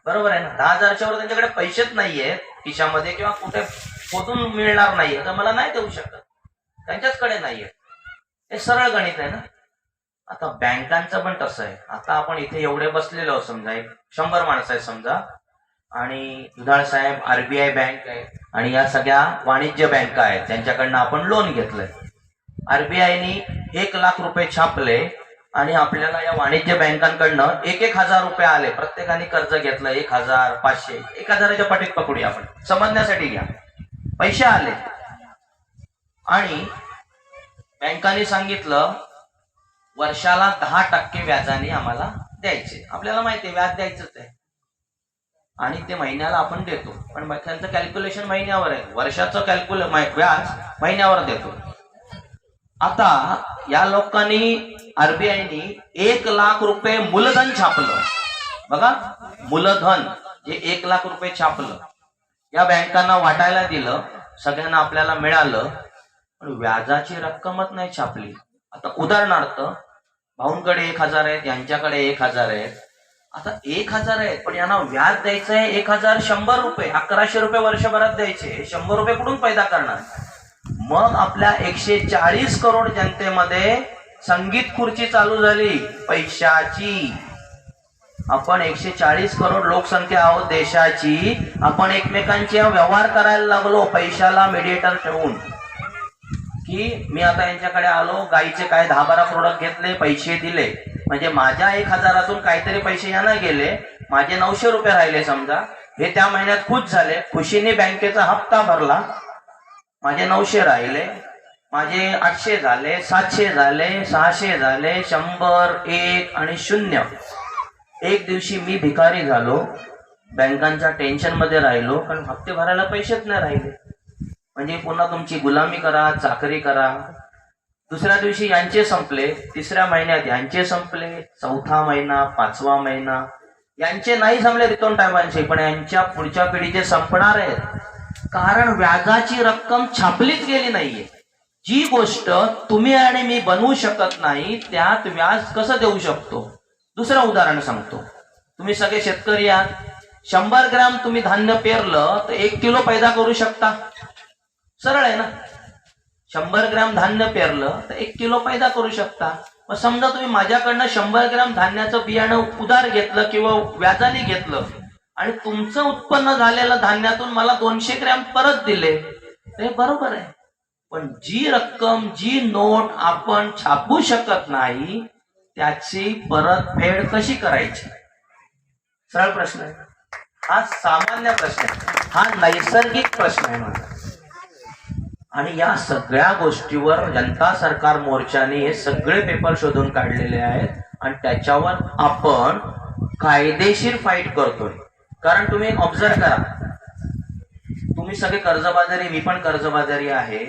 बरोबर आहे ना? 10,000च्या वर त्यांच्याकडे पैसेच नाहीयेत खिशामध्ये किंवा कुठे पोतून मिळणार नाहीये, तर मला नाही देऊ शकत. त्यांच्याचकडे नाहीये. हे सरळ गणित आहे ना. आता बँकांचं पण तसं आहे. आता आपण इथे एवढे बसलेलो समजा, 100 माणसं आहे समजा, आणि दुधाळ साहेब आरबीआय बँक आहे आणि या सगळ्या वाणिज्य बँका आहेत, त्यांच्याकडनं आपण लोन घेतलंय. आरबीआयनी 1,00,000 रुपये छापले आणि आपल्याला या वाणिज्य बँकांकडनं 1,000 रुपये आले. प्रत्येकाने कर्ज घेतलं 1,000, 500, 1,000च्या पटीत पकडूया आपण, समजण्यासाठी घ्या. पैसे आले आणि बँकांनी सांगितलं वर्षाला 10% व्याजाने आम्हाला द्यायचे. आपल्याला माहिती आहे व्याज द्यायचंच आहे आणि ते महिन्याला आपण देतो, पण त्यांचं कॅल्क्युलेशन महिन्यावर आहे. वर्षाचं व्याज महिन्यावर देतो. आता या लोकांनी आरबीआयनी 1,00,000 रुपये मूलधन छापलं. बघा, मूलधन जे 1,00,000 रुपये छापलं, या बँकांना वाटायला दिलं, सगळ्यांना आपल्याला मिळालं, पण व्याजाची रक्कमच नाही छापली. आता उदाहरणार्थ भाऊंकडे 1,000 आहेत, यांच्याकडे 1,000 आहेत. आता 1,000 आहेत पण यांना व्याज द्यायचं आहे 1,100 रुपये, 1,100 रुपये वर्षभरात द्यायचे. 100 रुपये कुठून पैदा करणार? मग आपल्या 140 करोड जनतेमध्ये संगीत खुर्ची चालू झाली पैशाची. आपण 140 करोड लोकसंख्या आहोत देशाची. आपण एकमेकांचे व्यवहार करायला लागलो पैशाला मीडिएटर ठेवून, की मी आता यांच्याकडे आलो, गाईचे काय 10-12 प्रोडक्ट घेतले, पैसे दिले, म्हणजे माझ्या 1,000तून काहीतरी पैसे यांना गेले, माझे 900 रुपये राहिले समजा. हे त्या महिन्यात खुश झाले, खुशीने बँकेचा हप्ता भरला, माझे 900 राहिले, माझे 800 झाले, 700 झाले, 600 झाले, 100, 1 आणि 0. एक दिवशी मी भिकारी झालो, बँकांच्या टेन्शन मध्ये राहिलो, कारण हप्ते भरायला पैसेच नाही राहिले. म्हणजे पुन्हा तुमची गुलामी करा, चाकरी करा. दुसऱ्या दिवशी यांचे संपले, तिसऱ्या महिन्यात यांचे संपले, चौथा महिना, 5वा महिना, यांचे नाही संपले रिटर्न टायमांचे, पण यांच्या पुढच्या पिढीचे संपणार आहेत. कारण व्याजाची रक्कम छापलीच गेली नाहीये. जी गोष्ट तुम्ही आणि मी बनवू शकत नाही, त्यात व्याज कसं देऊ शकतो? दुसरं उदाहरण सांगतो. तुम्ही सगळे शेतकरी आहात. 100 ग्रॅम तुम्ही धान्य पेरलं तर 1 किलो पैदा करू शकता. सरळ आहे ना. 100 ग्रॅम धान्य पेरलं तर 1 किलो पैदा करू शकता. मग समजा तुम्ही माझ्याकडनं 100 ग्रॅम धान्याचं बियाणं उधार घेतलं किंवा व्याजाने घेतलं आणि तुमचं उत्पन्न झालेलं धान्यातून मला 200 ग्रॅम परत दिले, ते बरोबर आहे. पण जी रक्कम, जी नोट आपण छापू शकत नाही, त्याची परतफेड कशी करायची? सरळ प्रश्न आहे हा. सामान्य प्रश्न आहे हा, नैसर्गिक प्रश्न आहे माझा. आणि या सगळ्या गोष्टीवर जनता सरकार मोर्चाने हे सगळे पेपर शोधून काढलेले आहेत आणि त्याच्यावर आपण कायदेशीर फाईट करतोय. कारण तुम्ही ऑब्झर्व करा, तुम्ही सगळे कर्जबाजारी, मी पण कर्जबाजारी आहे.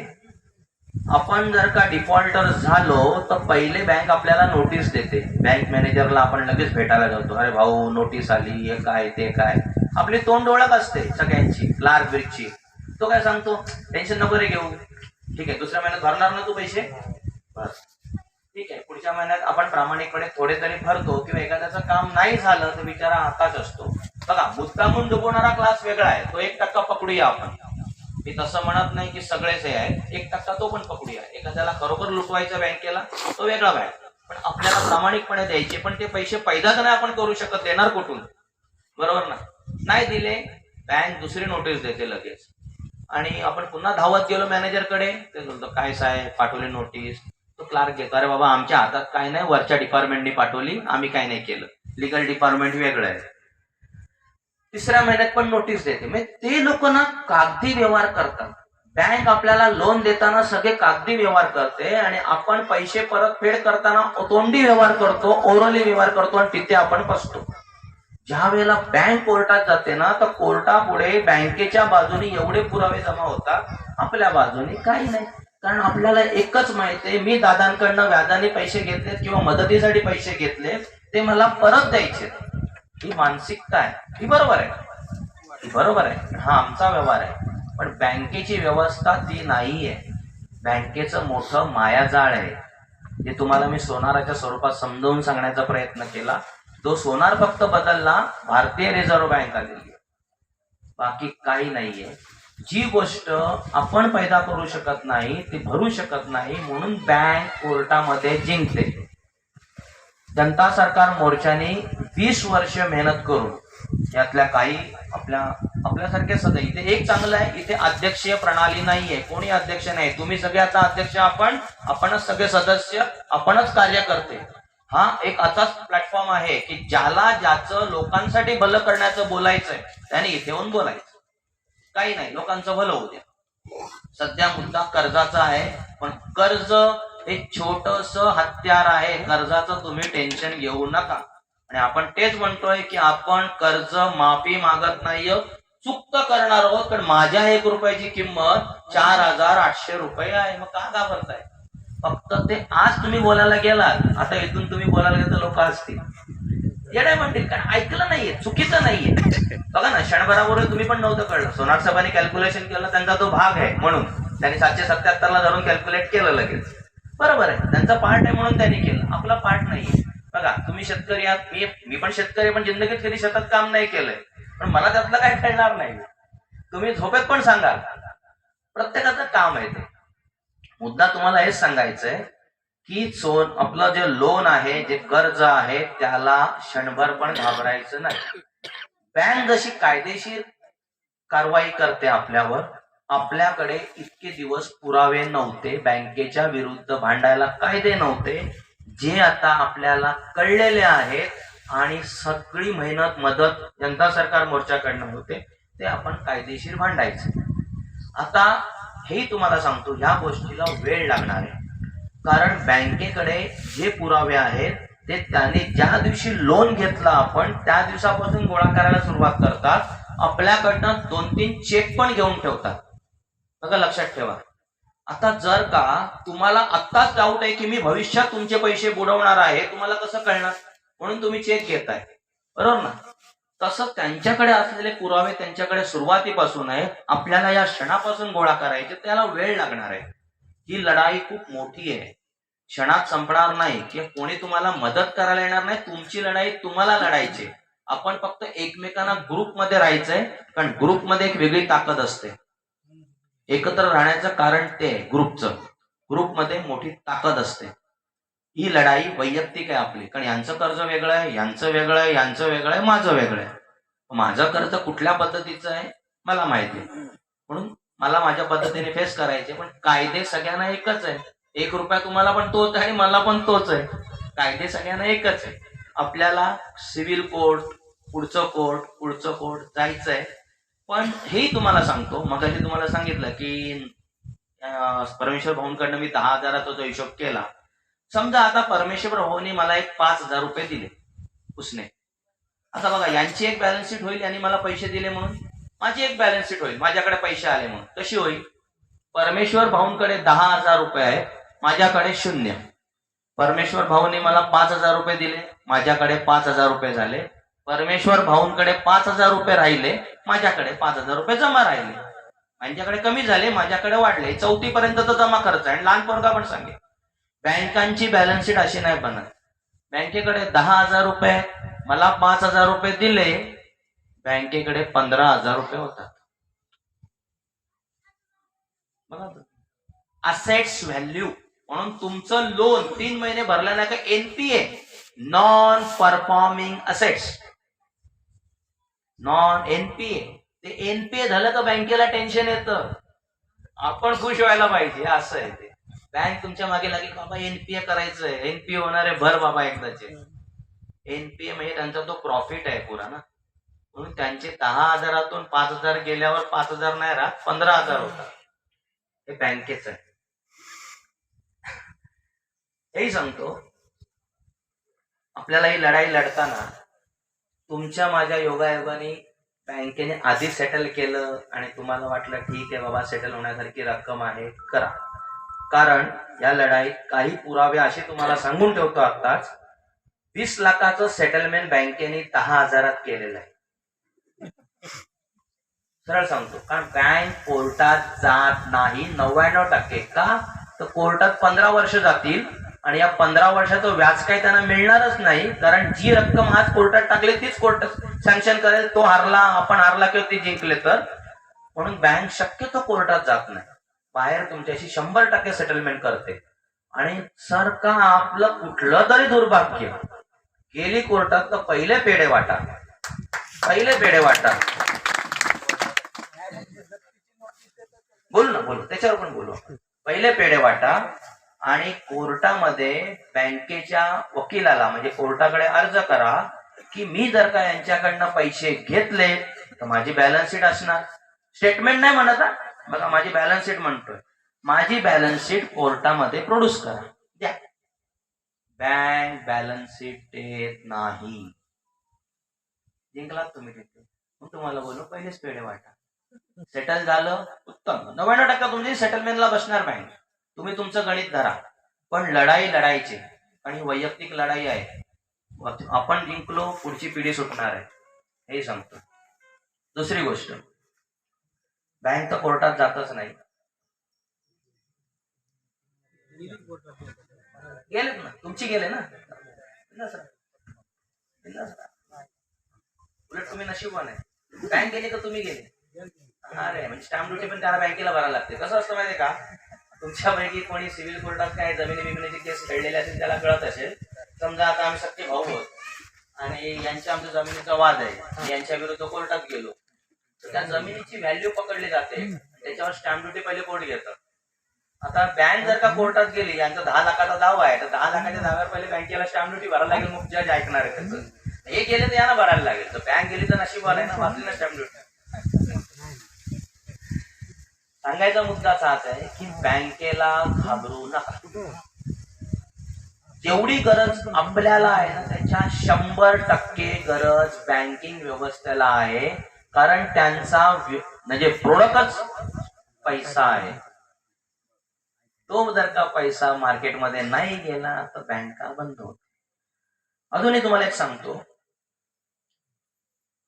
आपण जर का डिफॉल्टर झालो तर पहिले बँक आपल्याला नोटीस देते. बँक मॅनेजरला आपण लगेच भेटायला जातो, अरे भाऊ नोटीस आली, हे काय ते काय. आपली तोंड ओळख असते सगळ्यांची, क्लार्क बिर्कची. तो काय सांगतो, टेन्शन नको रे घेऊ, ठीक आहे, दुसऱ्या महिन्यात भरणार ना तू पैसे, बस ठीक आहे, पुढच्या महिन्यात आपण प्रामाणिकपणे थोडे तरी भरतो. किंवा एखाद्याचं काम नाही झालं तर बिचारा हाताच असतो. बघा, मुद्दामून डुबवणारा क्लास वेगळा आहे, तो 1% पकडूया आपण. मी तसं म्हणत नाही की सगळेच हे आहेत, 1% तो पण पकडूया. एखाद्याला खरोखर लुटवायचं बँकेला, तो वेगळा बँक. पण आपल्याला प्रामाणिकपणे द्यायचे, पण ते पैसे पैदाच नाही आपण करू शकत, देणार कुठून? बरोबर ना? नाही दिले, बँक दुसरी नोटीस देते लगेच, आणि आपण पुन्हा धावत गेलो मॅनेजरकडे, ते बोलतो काय साहेब पाठवली नोटीस. तो क्लार्क घेतो, अरे बाबा आमच्या हातात काय नाही, वरच्या डिपार्टमेंटनी पाठवली, आम्ही काय नाही केलं, लिगल डिपार्टमेंट वेगळं आहे. तिसऱ्या महिन्यात पण नोटीस देते. म्हणजे ते लोक ना कागदी व्यवहार करतात. बँक आपल्याला लोन देताना सगळे कागदी व्यवहार करते, आणि आपण पैसे परतफेड करताना तोंडी व्यवहार करतो, ओरली व्यवहार करतो, आणि तिथे आपण फसतो. ज्या वेळेला बँक कोर्टात जाते ना, तर कोर्टापुढे बँकेच्या बाजूने एवढे पुरावे जमा होतात, आपल्या बाजूने काही नाही. कारण आपल्याला एकच माहिती आहे, मी दादांकडनं व्याजाने पैसे घेतलेत किंवा मदतीसाठी पैसे घेतले, ते मला परत द्यायचे. ही मानसिकता आहे, ही बरोबर आहे, बरोबर आहे, हा आमचा व्यवहार आहे. पण बँकेची व्यवस्था ती नाहीये. बँकेचं मोठं मायाजाळ आहे. जे तुम्हाला मी सोनाराच्या स्वरूपात समजावून सांगण्याचा प्रयत्न केला. तो सोनार फक्त बदलला, भारतीय रिझर्व्ह बँक आलेली, बाकी काही नाहीये. जी गोष्ट आपण पैदा करू शकत नाही, ती भरू शकत नाही, म्हणून बँक कोर्टामध्ये जिंकते. जनता सरकार मोर्चाने 20 वर्ष मेहनत करून यातल्या काही आपल्यासारखे सदस्य, इथे एक चांगलं आहे, इथे अध्यक्षीय प्रणाली नाहीये, कोणी अध्यक्ष नाही, तुम्ही सगळे आता अध्यक्ष, आपणच सगळे सदस्य, आपणच कार्य करते. हा एक असाच प्लॅटफॉर्म आहे की ज्याला ज्याचं लोकांसाठी भलं करण्याचं बोलायचंय त्याने इथे येऊन बोलायचं, काही नाही, लोकांचं भलं होऊ द्या. सध्या मुद्दा कर्जाचा आहे, पण कर्ज एक छोटस हत्यार आहे, कर्जाचं तुम्ही टेन्शन घेऊ नका. आणि आपण तेच म्हणतोय की आपण कर्ज माफी मागत नाहीये, चुक्त करणार आहोत, कारण माझ्या 1 रुपयाची किंमत 4,800 रुपये आहे. मग का घाबरताय? फक्त ते आज तुम्ही बोलायला गेलात, आता इथून तुम्ही बोलायला गेलं तर लोक असतील येणे म्हणतील, कारण ऐकलं नाहीये, चुकीचं नाहीये. बघा ना, क्षणभराबरोबर तुम्ही पण नव्हतं कळलं, सोनार साहेबांनी कॅल्क्युलेशन केलं, त्यांचा तो भाग आहे म्हणून त्यांनी 777 ला धरून कॅल्क्युलेट केलं लगेच. बरोबर आहे, त्यांचा पार्ट आहे म्हणून त्यांनी केलं, आपला पार्ट नाहीये. बघा तुम्ही शेतकरी आहात, मी पण शेतकरी, पण जिंदगीत कधी शेतात काम नाही केलंय, पण मला त्यातलं काही कळणार नाही. तुम्ही झोपेत पण सांगाल, प्रत्येकाचं काम आहे ते. मुद्दा तुम्हाला हेच सांगायचंय की आपलं जे लोन आहे, जे कर्ज आहे, त्याला क्षणभर पण घाबरायचं नाही. बँक जशी कायदेशीर कारवाई करते आपल्यावर, आपल्याकडे इतके दिवस पुरावे नव्हते, बँकेच्या विरुद्ध भांडायला कायदे नव्हते, जे आता आपल्याला कळलेले आहेत, आणि सगळी मेहनत मदत जनता सरकार मोर्चाकडनं होते, ते आपण कायदेशीर भांडायचं. आता हे तुम्हाला सांगतो, ह्या गोष्टीला वेळ लागणार आहे, कारण बँकेकडे जे पुरावे आहेत ते त्याने ज्या दिवशी लोन घेतलं आपण त्या दिवसापासून गोळा करायला सुरुवात करतात. आपल्याकडनं 2-3 चेक पण घेऊन ठेवतात. बघा लक्षात ठेवा. आता जर का तुम्हाला आत्ताच डाऊट आहे की मी भविष्यात तुमचे पैसे बुडवणार आहे, तुम्हाला कसं कळणार? म्हणून तुम्ही चेक घेताय, बरोबर ना? तसं त्यांच्याकडे असलेले पुरावे त्यांच्याकडे सुरुवातीपासून आहे, आपल्याला या क्षणापासून गोळा करायचे, त्याला वेळ लागणार आहे. ही लढाई खूप मोठी आहे, क्षणात संपणार नाही, किंवा कोणी तुम्हाला मदत करायला येणार नाही. तुमची लढाई तुम्हाला लढायची. आपण फक्त एकमेकांना ग्रुपमध्ये राहायचंय, कारण ग्रुपमध्ये एक वेगळी ताकद असते. एकत्र राहण्याचं कारण ते ग्रुपचं, ग्रुपमध्ये मोठी ताकद असते. ही लढाई वैयक्तिक आहे आपली, कारण यांचं कर्ज वेगळं आहे, यांचं वेगळं आहे, यांचं वेगळं आहे, माझं वेगळं आहे. माझं कर्ज कुठल्या पद्धतीचं आहे मला माहिती आहे, म्हणून मला माझ्या पद्धतीने फेस करायचे. पण कायदे सगळ्यांना एकच आहे. 1 रुपया तुम्हाला पण तोच आहे आणि मला पण तोच आहे. कायदे सगळ्यांना एकच आहे. आपल्याला सिव्हिल कोर्ट, पुढचं कोर्ट जायचंय. पण हेही तुम्हाला सांगतो, मगाशी तुम्हाला सांगितलं की परमेश्वर भाऊंकडनं मी 10,000चा जो हिशोब केला. समजा आता परमेश्वर भाऊनी मला एक 5,000 रुपये दिले उसने. आता बघा, यांची एक बॅलन्स शीट होईल, यांनी मला पैसे दिले म्हणून, माझी एक बॅलन्स शीट होईल, माझ्याकडे पैसे आले म्हणून. कशी होईल? परमेश्वर भाऊंकडे 10,000 रुपये आहेत, माझ्याकडे 0. परमेश्वर भाऊने मला 5,000 रुपये दिले, माझ्याकडे 5,000 रुपये झाले. परमेश्वर भाऊंकडे 5,000 रुपये राहिले, माझ्याकडे 5,000 रुपये जमा राहिले. माझ्याकडे कमी झाले, माझ्याकडे वाढले. 4थी पर्यंत तर जमा खर्च आहे. आणि लहान पोरगा पण सांगेल, बँकांची बॅलन्स शीट अशी नाही बनत. बँकेकडे 10,000 रुपये, मला 5,000 रुपये दिले, बँकेकडे 15,000 रुपये होतात. बघा, असेट्स व्हॅल्यू म्हणून तुमचं लोन 3 महिने भरलं नाही का NPA, non performing assets, non NPA. ते एनपीए झालं का बँकेला टेन्शन येतं, आपण खुश व्हायला पाहिजे. असं आहे ते. बँक तुमच्या मागे लागेल, बाबा एनपीए करायचंय, एनपीए होणार आहे, भर बाबा एकदाचे. एनपीए म्हणजे त्यांचा तो प्रॉफिट आहे पुरा ना. म्हणून त्यांचे 10,000तून 5,000 गेल्यावर 5,000 नाही राहत, 15,000 होतात. हे बँकेच आहे. हेही सांगतो, आपल्याला ही लढाई लढताना तुमच्या माझ्या योगायोगाने बँकेने आधी सेटल केलं आणि तुम्हाला वाटलं ठीक आहे बाबा सेटल होण्यासारखी रक्कम आहे, करा. कारण या लढाईत काही पुरावे असे तुम्हाला सांगून ठेवतो आत्ताच. 20 लाखाचं सेटलमेंट बँकेने 10,000 केलेलं आहे. सरळ सांगतो, कारण बँक कोर्टात जात नाही 99%. का तर कोर्टात 15 वर्ष जातील आणि या 15 वर्षाचं व्याज काही त्यांना मिळणारच नाही. कारण जी रक्कम आज कोर्टात टाकली तीच कोर्ट सँक्शन करेल. तो हारला, आपण हारला किंवा ती जिंकले तर. म्हणून बँक शक्यतो कोर्टात जात नाही, बाहेर तुमच्याशी 100% सेटलमेंट करते. आणि सर का आपलं कुठलं तरी दुर्भाग्य गेली कोर्टात तर पहिले पेढे वाटा, पहिले पेढे वाटा. बोलू ना, बोलू, त्याच्यावर पण बोलू. पहिले पेढे वाटा आणि कोर्टामध्ये बँकेच्या वकिलाला म्हणजे कोर्टाकडे अर्ज करा की मी जर का यांच्याकडनं पैसे घेतले तर माझी बॅलन्स शीट असणार. स्टेटमेंट नाही म्हणत, बघा माझी बॅलन्स शीट म्हणतोय. माझी बॅलन्स शीट कोर्टामध्ये प्रोड्यूस करा, द्या. बँक बॅलन्स शीट देत नाही. जिंकलात तुम्ही तिथे. मग तुम्हाला बोलू पहिलेच पेढे वाटा. सेटल झालं, उत्तम. 99% तुमची सेटलमेंटला बसणार बँक. तुम्ही तुमचं गणित धरा. पण लढाई लढायची आणि वैयक्तिक लढाई आहे. आपण जिंकलो, पुढची पिढी सुटणार आहे, हे सांगतो. दुसरी गोष्ट, बँक तर कोर्टात जातच नाही. गेलेत ना, तुमची गेले ना. उलट तुम्ही नशीबवान आहे. बँक गेली तर तुम्ही गेले. अरे म्हणजे स्टॅम्प ड्युटी पण त्याला बँकेला भरायला लागते. कसं असतं माहितीये का, तुमच्यापैकी कोणी सिव्हिल कोर्टात काय जमिनी बिमिनीची केस खेळलेली असेल त्याला कळत असेल. समजा आता आम्ही सख्खे भाऊ आहोत आणि यांच्या आमच्या जमिनीचा वाद आहे, यांच्या विरुद्ध कोर्टात गेलो तर त्या जमिनीची व्हॅल्यू पकडली जाते, त्याच्यावर स्टॅम्प ड्युटी पहिले कोर्ट घेतात. आता बँक जर का कोर्टात गेली, यांचा 10 लाखाचा दावा आहे तर 10 लाखाच्या दाव्यावर पहिले बँकेला स्टॅम्प ड्युटी भरायला लागेल, मग जज ऐकणार आहे त्याचं. हे गेले तर यांना भरायला लागेल. तर बँक गेली तर नशीबवान आहे ना, वाचली ना स्टॅम्प ड्युटी. सांगायचा मुद्दा हाच आहे की बँकेला घाबरू नका. जेवढी गरज आपल्याला आहे ना त्याच्या 100% गरज बँकिंग व्यवस्थेला आहे. कारण त्यांचा म्हणजे प्रोडक्टच पैसा आहे. तो जर का पैसा मार्केटमध्ये नाही गेला तर बँका बंद होते. अजूनही तुम्हाला एक सांगतो,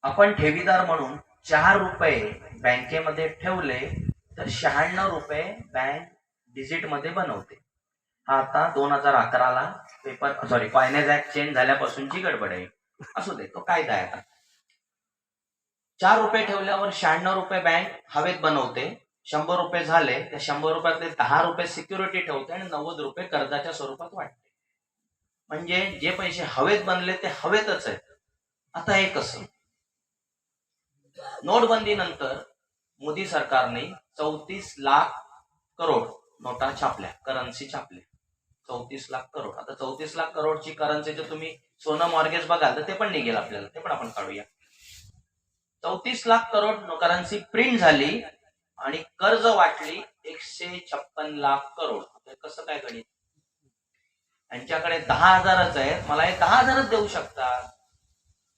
आपण ठेवीदार म्हणून 4 रुपये बँकेमध्ये ठेवले तर 96 रुपये बँक डिजिट मध्ये बनवते. हा आता 2011ला फायनान्स ऍक्ट चेंज झाल्यापासूनची गडबड आहे. असू दे, तो कायदा आहे. आता 4 रुपये ठेवल्यावर 96 रुपये बँक हवेत बनवते. 100 रुपये झाले, त्या 100 रुपयातले 10 रुपये सिक्युरिटी ठेवते आणि 90 रुपये कर्जाच्या स्वरूपात वाटते. म्हणजे जे पैसे हवेत बनले ते हवेतच आहेत. आता हे कसं? नोटबंदीनंतर मोदी सरकारने 34 लाख करोड नोटा छापल्या, करन्सी छापल्या. 34 लाख करोड. आता 34 लाख करोडची करन्सीचं तुम्ही सोनं मॉर्गेज बघाल तर ते पण निघेल आपल्याला, ते पण आपण काढूया. 34 लाख करोड करन्सी प्रिंट झाली आणि कर्ज वाटली 156 लाख करोड. कसं काय गणित? यांच्याकडे 10,000च आहेत, मला हे 10,000च देऊ शकतात.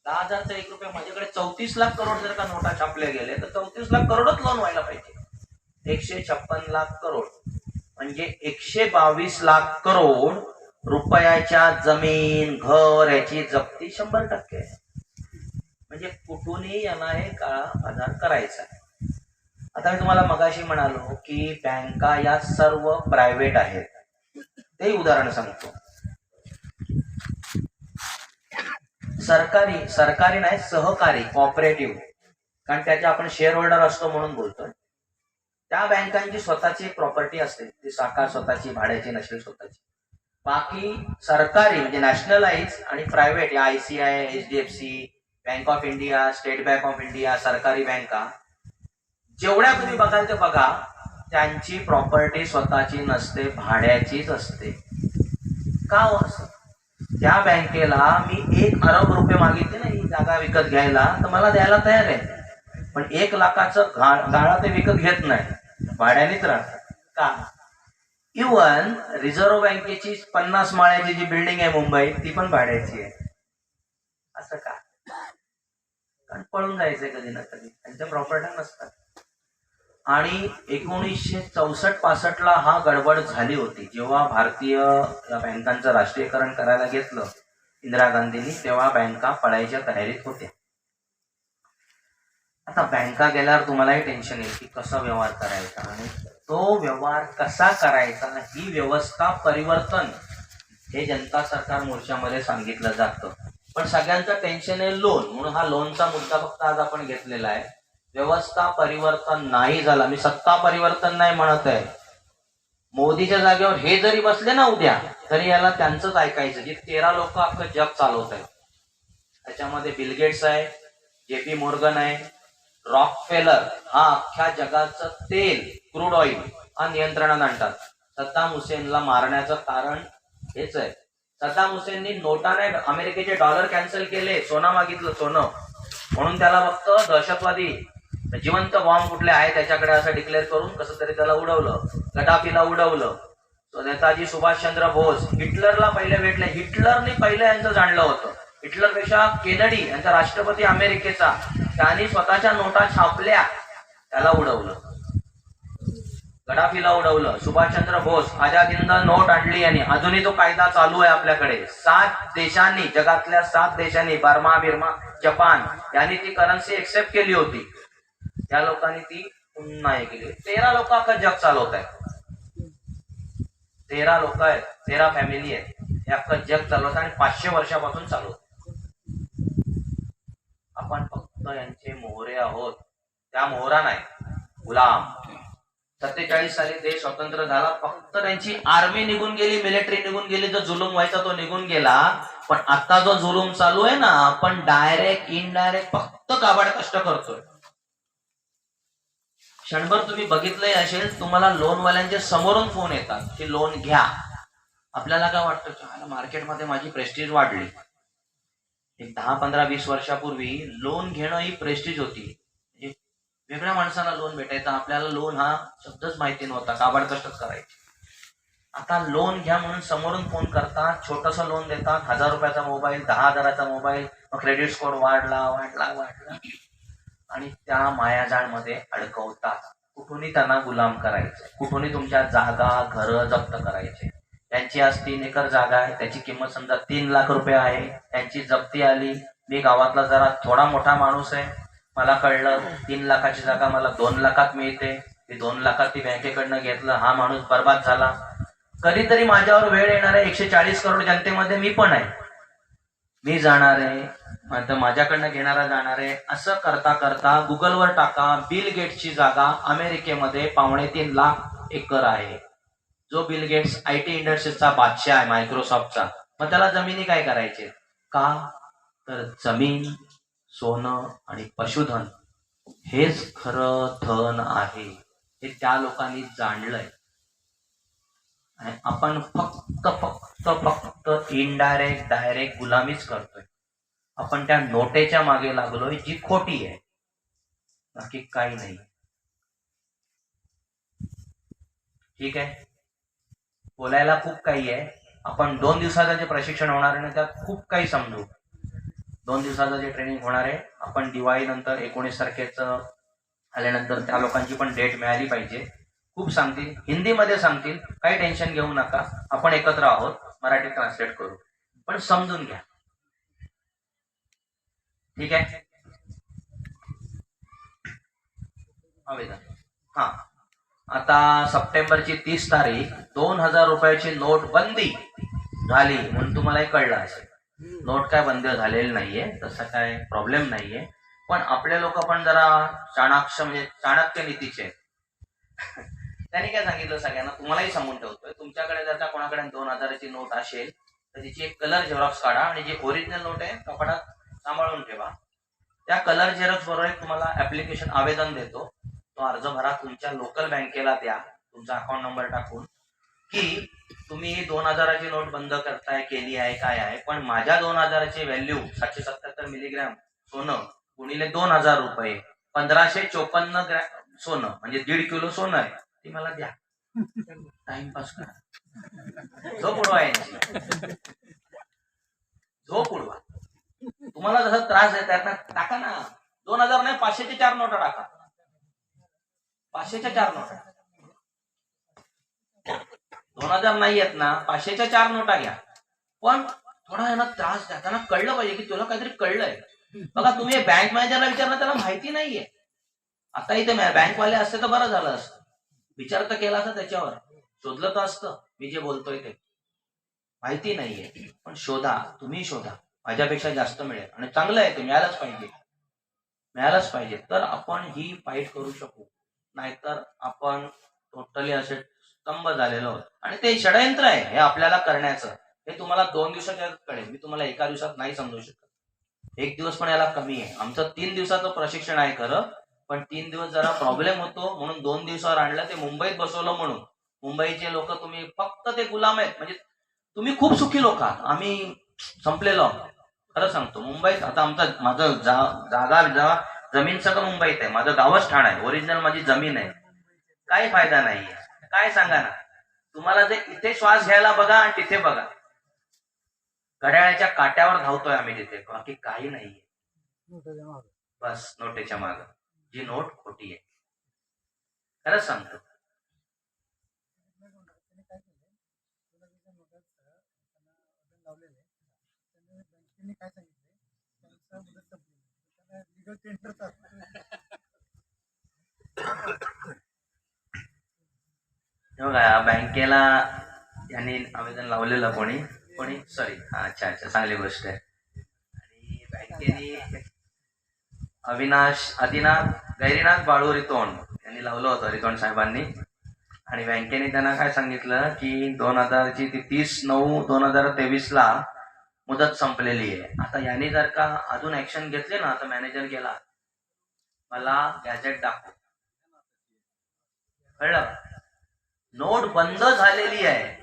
10,000चा 1 रुपया, माझ्याकडे 34 लाख करोड जर का नोटा छापल्या गेले तर 34 लाख करोडच लोन व्हायला पाहिजे. 156 लाख करोड म्हणजे 122 लाख करोड रुपयाच्या जमीन, घर याची जप्ती 100%. म्हणजे कुठूनही यांना हे काळा बाजार करायचा. आता मी तुम्हाला मगाशी म्हणालो की बँका या सर्व प्रायव्हेट आहेत. ते उदाहरण सांगतो. सरकारी नाही, सहकारी, कॉपरेटिव्ह. कारण त्याचे आपण शेअर होल्डर असतो म्हणून बोलतोय. त्या बँकांची स्वतःची प्रॉपर्टी असते, ती शाखा स्वतःची भाड्याची नसेल स्वतःची. बाकी सरकारी म्हणजे नॅशनलाइज आणि प्रायव्हेट या ICI, HDFC, bank of India, state bank of India, सरकारी बँका जेवढ्या तुम्ही बघाल ते बघा, त्यांची प्रॉपर्टी स्वतःची नसते, भाड्याचीच असते. का हो असं? त्या बँकेला मी 1 अरब रुपये मागितले ना ही जागा विकत घ्यायला, तर मला द्यायला तयार आहे. पण 1 लाखाचं गाळा ते विकत घेत नाही, भाड्यानेच राहतात. का? इव्हन रिझर्व्ह बँकेची 50 माळ्याची जी बिल्डिंग आहे मुंबईत, ती पण भाड्याची आहे. असं का? कारण पळून जायचंय कधी ना कधी, त्यांच्या प्रॉपर्ट्या नसतात. आणि 1964-65 हा गडबड झाली होती, जेव्हा भारतीय बँकांचं राष्ट्रीयकरण करायला घेतलं इंदिरा गांधींनी, तेव्हा बँका पडायच्या तयारीत होत्या. आता बँका गेल्यावर तुम्हालाही टेन्शन येईल की कसा व्यवहार करायचा, आणि तो व्यवहार कसा करायचा ही व्यवस्था परिवर्तन हे जनता सरकार मोर्चामध्ये सांगितलं जातं. पण सगळ्यांचं टेन्शन आहे लोन, म्हणून हा लोनचा मुद्दा फक्त आज आपण घेतलेला आहे. व्यवस्था परिवर्तन नाही झाला, मी सत्ता परिवर्तन नाही म्हणत आहे. मोदीच्या जागेवर हे जरी बसले ना उद्या, तरी याला त्यांचंच ऐकायचं. जे 13 लोक अख्खं जग चालवत आहेत, त्याच्यामध्ये बिल गेट्स आहे, JP मॉर्गन आहे, रॉकफेलर हा अख्ख्या जगाचं तेल, क्रूड ऑइल हा नियंत्रणात आणतात. सद्दाम हुसेनला मारण्याचं कारण हेच आहे. सद्दाम हुसेननी नोटा नाही, अमेरिकेचे डॉलर कॅन्सल केले, सोनं मागितलं, सोनं, म्हणून त्याला फक्त दहशतवादी जिवंत बॉम्ब कुठले आहे त्याच्याकडे असं डिक्लेअर करून कसं तरी त्याला उडवलं. गडाफीला उडवलं. नेताजी सुभाषचंद्र बोस हिटलरला पहिले भेटले, हिटलरने पहिले यांचं जाणलं होतं. हिटलरपेक्षा केनेडी यांचा राष्ट्रपती अमेरिकेचा, त्यांनी स्वतःच्या नोटा छापल्या, त्याला उडवलं. गडाफीला उडवलं. सुभाषचंद्र बोस आझाद हिंद नोट आणली यांनी, अजूनही तो कायदा चालू आहे आपल्याकडे. 7 देशांनी, जगातल्या 7 देशांनी, बर्मा, बिर्मा, जपान यांनी ती करन्सी एक्सेप्ट केली होती. त्या लोकांनी ती पुन्हा हे केली. 13 लोक अख्खं जग चालवत आहेत. 13 लोक आहेत, 13 फॅमिली आहेत, हे अख्खं जग चालवत आणि 500 वर्षापासून चालवत. आपण फक्त यांचे मोहरे आहोत. त्या मोहरा नाही, गुलाम. 47 साली देश स्वतंत्र झाला, फक्त त्यांची आर्मी निघून गेली, मिलिटरी निघून गेली, जो जुलूम व्हायचा तो निघून गेला. पण आता जो जुलूम चालू आहे ना, आपण डायरेक्ट इनडायरेक्ट फक्त काबाड कष्ट करतोय. क्षणभर तुम्ही बघितलंय असेल, तुम्हाला लोनवाल्यांचे समोरून फोन येतात की लोन घ्या. आपल्याला काय वाटतं, मार्केटमध्ये माझी प्रेस्टीज वाढली. एक 10, 15, 20 वर्षापूर्वी लोन घेणं ही प्रेस्टीज होती. म्हणजे वेगळ्या माणसाला लोन भेटायचा, आपल्याला लोन हा शब्दच माहिती नव्हता, काबाड कष्टच करायचे. आता लोन घ्या म्हणून समोरून फोन करतात, छोटस लोन देतात, 1000 रुपयाचा मोबाईल, 10,000चा मोबाईल, मग क्रेडिट स्कोर वाढला आणि त्या मायाजाळमध्ये अडकवतात. कुठूनही त्यांना गुलाम करायचं, कुठूनही तुमच्या जागा, घरं जप्त करायचे. त्यांची आज 3 एकर जागा आहे, त्याची किंमत समजा 3 लाख रुपये आहे, त्यांची जप्ती आली. मी गावातला जरा थोडा मोठा माणूस आहे, मला कळलं 3 लाखाची जागा मला 2 लाखात मिळते, ती 2 लाखात ती बँकेकडनं घेतलं, हा माणूस बर्बाद झाला. कधीतरी माझ्यावर वेळ येणार आहे, 140 करोड जनतेमध्ये मी पण आहे, मी जाणार आहे, माझ्याकडनं घेणारा जाणार आहे. असं करता करता गुगलवर टाका, बिल गेट्सची जागा अमेरिकेमध्ये 2.25 लाख एकर आहे. जो बिल गेट्स IT इंडस्ट्रीजचा बादशाह आहे, मायक्रोसॉफ्टचा, मग त्याला जमिनी काय करायचे का? तर जमीन, सोनं आणि पशुधन हेच खरं धन आहे, हे त्या लोकांनी जाणलंय. आणि आपण फक्त फक्त फक्त इनडायरेक्ट डायरेक्ट गुलामीच करतोय. आपण त्या नोटेच्या मागे लागलोय, जी खोटी आहे, बाकी काही नाही. ठीक आहे, बोलायला खूप काही आहे. आपण 2 दिवसाचं जे प्रशिक्षण होणार आहे ना, त्यात खूप काही समजू. 2 दिवसाचं जे ट्रेनिंग होणार आहे, आपण दिवाळी नंतर 19 तारखेचं आल्यानंतर त्या लोकांची पण डेट मिळाली पाहिजे. खूप सांगतील, हिंदीमध्ये सांगतील, काही टेन्शन घेऊ नका. आपण एकत्र आहोत, मराठी ट्रान्सलेट करू, पण समजून घ्या. ठीक आहे. हा, आता सप्टेंबरची 30 तारीख 2000 रुपयाची नोट बंदी झाली म्हणून तुम्हाला कळलं असेल. नोट काय बंद झालेली नाहीये, तसा काय प्रॉब्लेम नाहीये. पण आपले लोक पण जरा चाणाक्ष म्हणजे चाणक्य नीतीचे. त्यांनी काय सांगितलं सगळ्यांना, तुम्हालाही सांगून ठेवतोय, तुमच्याकडे जर का कोणाकडे 2000ची नोट असेल तर तिची एक कलर झेरॉक्स काढा आणि जी ओरिजिनल नोट आहे कपाटात सांभाळून ठेवा. त्या कलर झेरॉक्स बरोबर एक तुम्हाला ऍप्लिकेशन आवेदन देतो, तो अर्ज भरा, तुमच्या लोकल बँकेला द्या तुमचा अकाउंट नंबर टाकून, की तुम्ही 2000ची नोट बंद करताय, केली आहे, काय आहे, पण माझ्या 2000ची व्हॅल्यू 777 मिलीग्रॅम सोनं गुणिले 2000 रुपये 1554 ग्रॅम सोनं म्हणजे 1.5 किलो सोनं आहे, ती मला द्या. टाइमपास करा, झोप उडवा यांची, झोप उडवा. तुम्हाला जसं त्रास आहे त्यातनं टाका ना. 2000 नाही, 500च्या 4 नोटा टाका, 500च्या 4 नोटा. 2000 नाही येत ना, 500च्या 4 नोटा घ्या, पण थोडा यांना त्रास द्या, त्यांना कळलं पाहिजे की तुला काहीतरी कळलंय. बघा तुम्ही बँक मॅनेजरला विचारलं, त्याला माहिती नाहीये. आता इथे बँकवाले असते तर बरं झालं असतं, विचार तर केला असता, त्याच्यावर शोधलं तर असतं. मी जे बोलतोय ते माहिती नाहीये, पण शोधा, तुम्ही शोधा, माझ्यापेक्षा जास्त मिळेल आणि चांगलं आहे, ते मिळालंच पाहिजे, मिळालंच पाहिजे, तर आपण ही फाईट करू शकू. नाहीतर आपण टोटली असे स्तंभ झालेलो आहोत. आणि ते षडयंत्र आहे हे आपल्याला करण्याचं, हे तुम्हाला 2 दिवसाच्या कळेल, मी तुम्हाला एका दिवसात नाही समजू शकत. 1 दिवस पण याला कमी आहे. आमचं 3 दिवसाचं प्रशिक्षण आहे खरं, पण 3 दिवस जरा प्रॉब्लेम होतो म्हणून 2 दिवसावर आणलं. ते मुंबईत बसवलं म्हणून. मुंबईचे लोक तुम्ही फक्त ते गुलाम आहेत, म्हणजे तुम्ही खूप सुखी लोक आहात, आम्ही संपलेलो आहोत. खरं सांगतो, मुंबईत आता माझं जागा जमीन सगळं मुंबईत आहे, माझं गावच ठाण आहे, ओरिजिनल माझी जमीन आहे, काही फायदा नाहीये. काय सांगा ना तुम्हाला, जे इथे श्वास घ्यायला बघा आणि तिथे बघा, घड्याळ्याच्या काट्यावर धावतोय आम्ही तिथे, बाकी काही नाहीये. बस नोटेच्या माग, जी नोट खोटी आहे, खरंच सांगतो. बँकेला यांनी आवेदन लावलेलं कोणी कोणी सॉरी, अच्छा अच्छा, चांगली गोष्ट आहे. आणि बँकेने आदिनाथ गैरीनाथ बाळू रितोंड यांनी लावलं होतं, रितोंड साहेबांनी. आणि बँकेने त्यांना काय सांगितलं की 2000ची ती 30/9/2023 मुदत संपलेली आहे. आता यांनी जर का अजून ऍक्शन घेतली ना, तर मॅनेजर गेला, मला गॅजेट दाखव, कळलं, नोट बंद झालेली आहे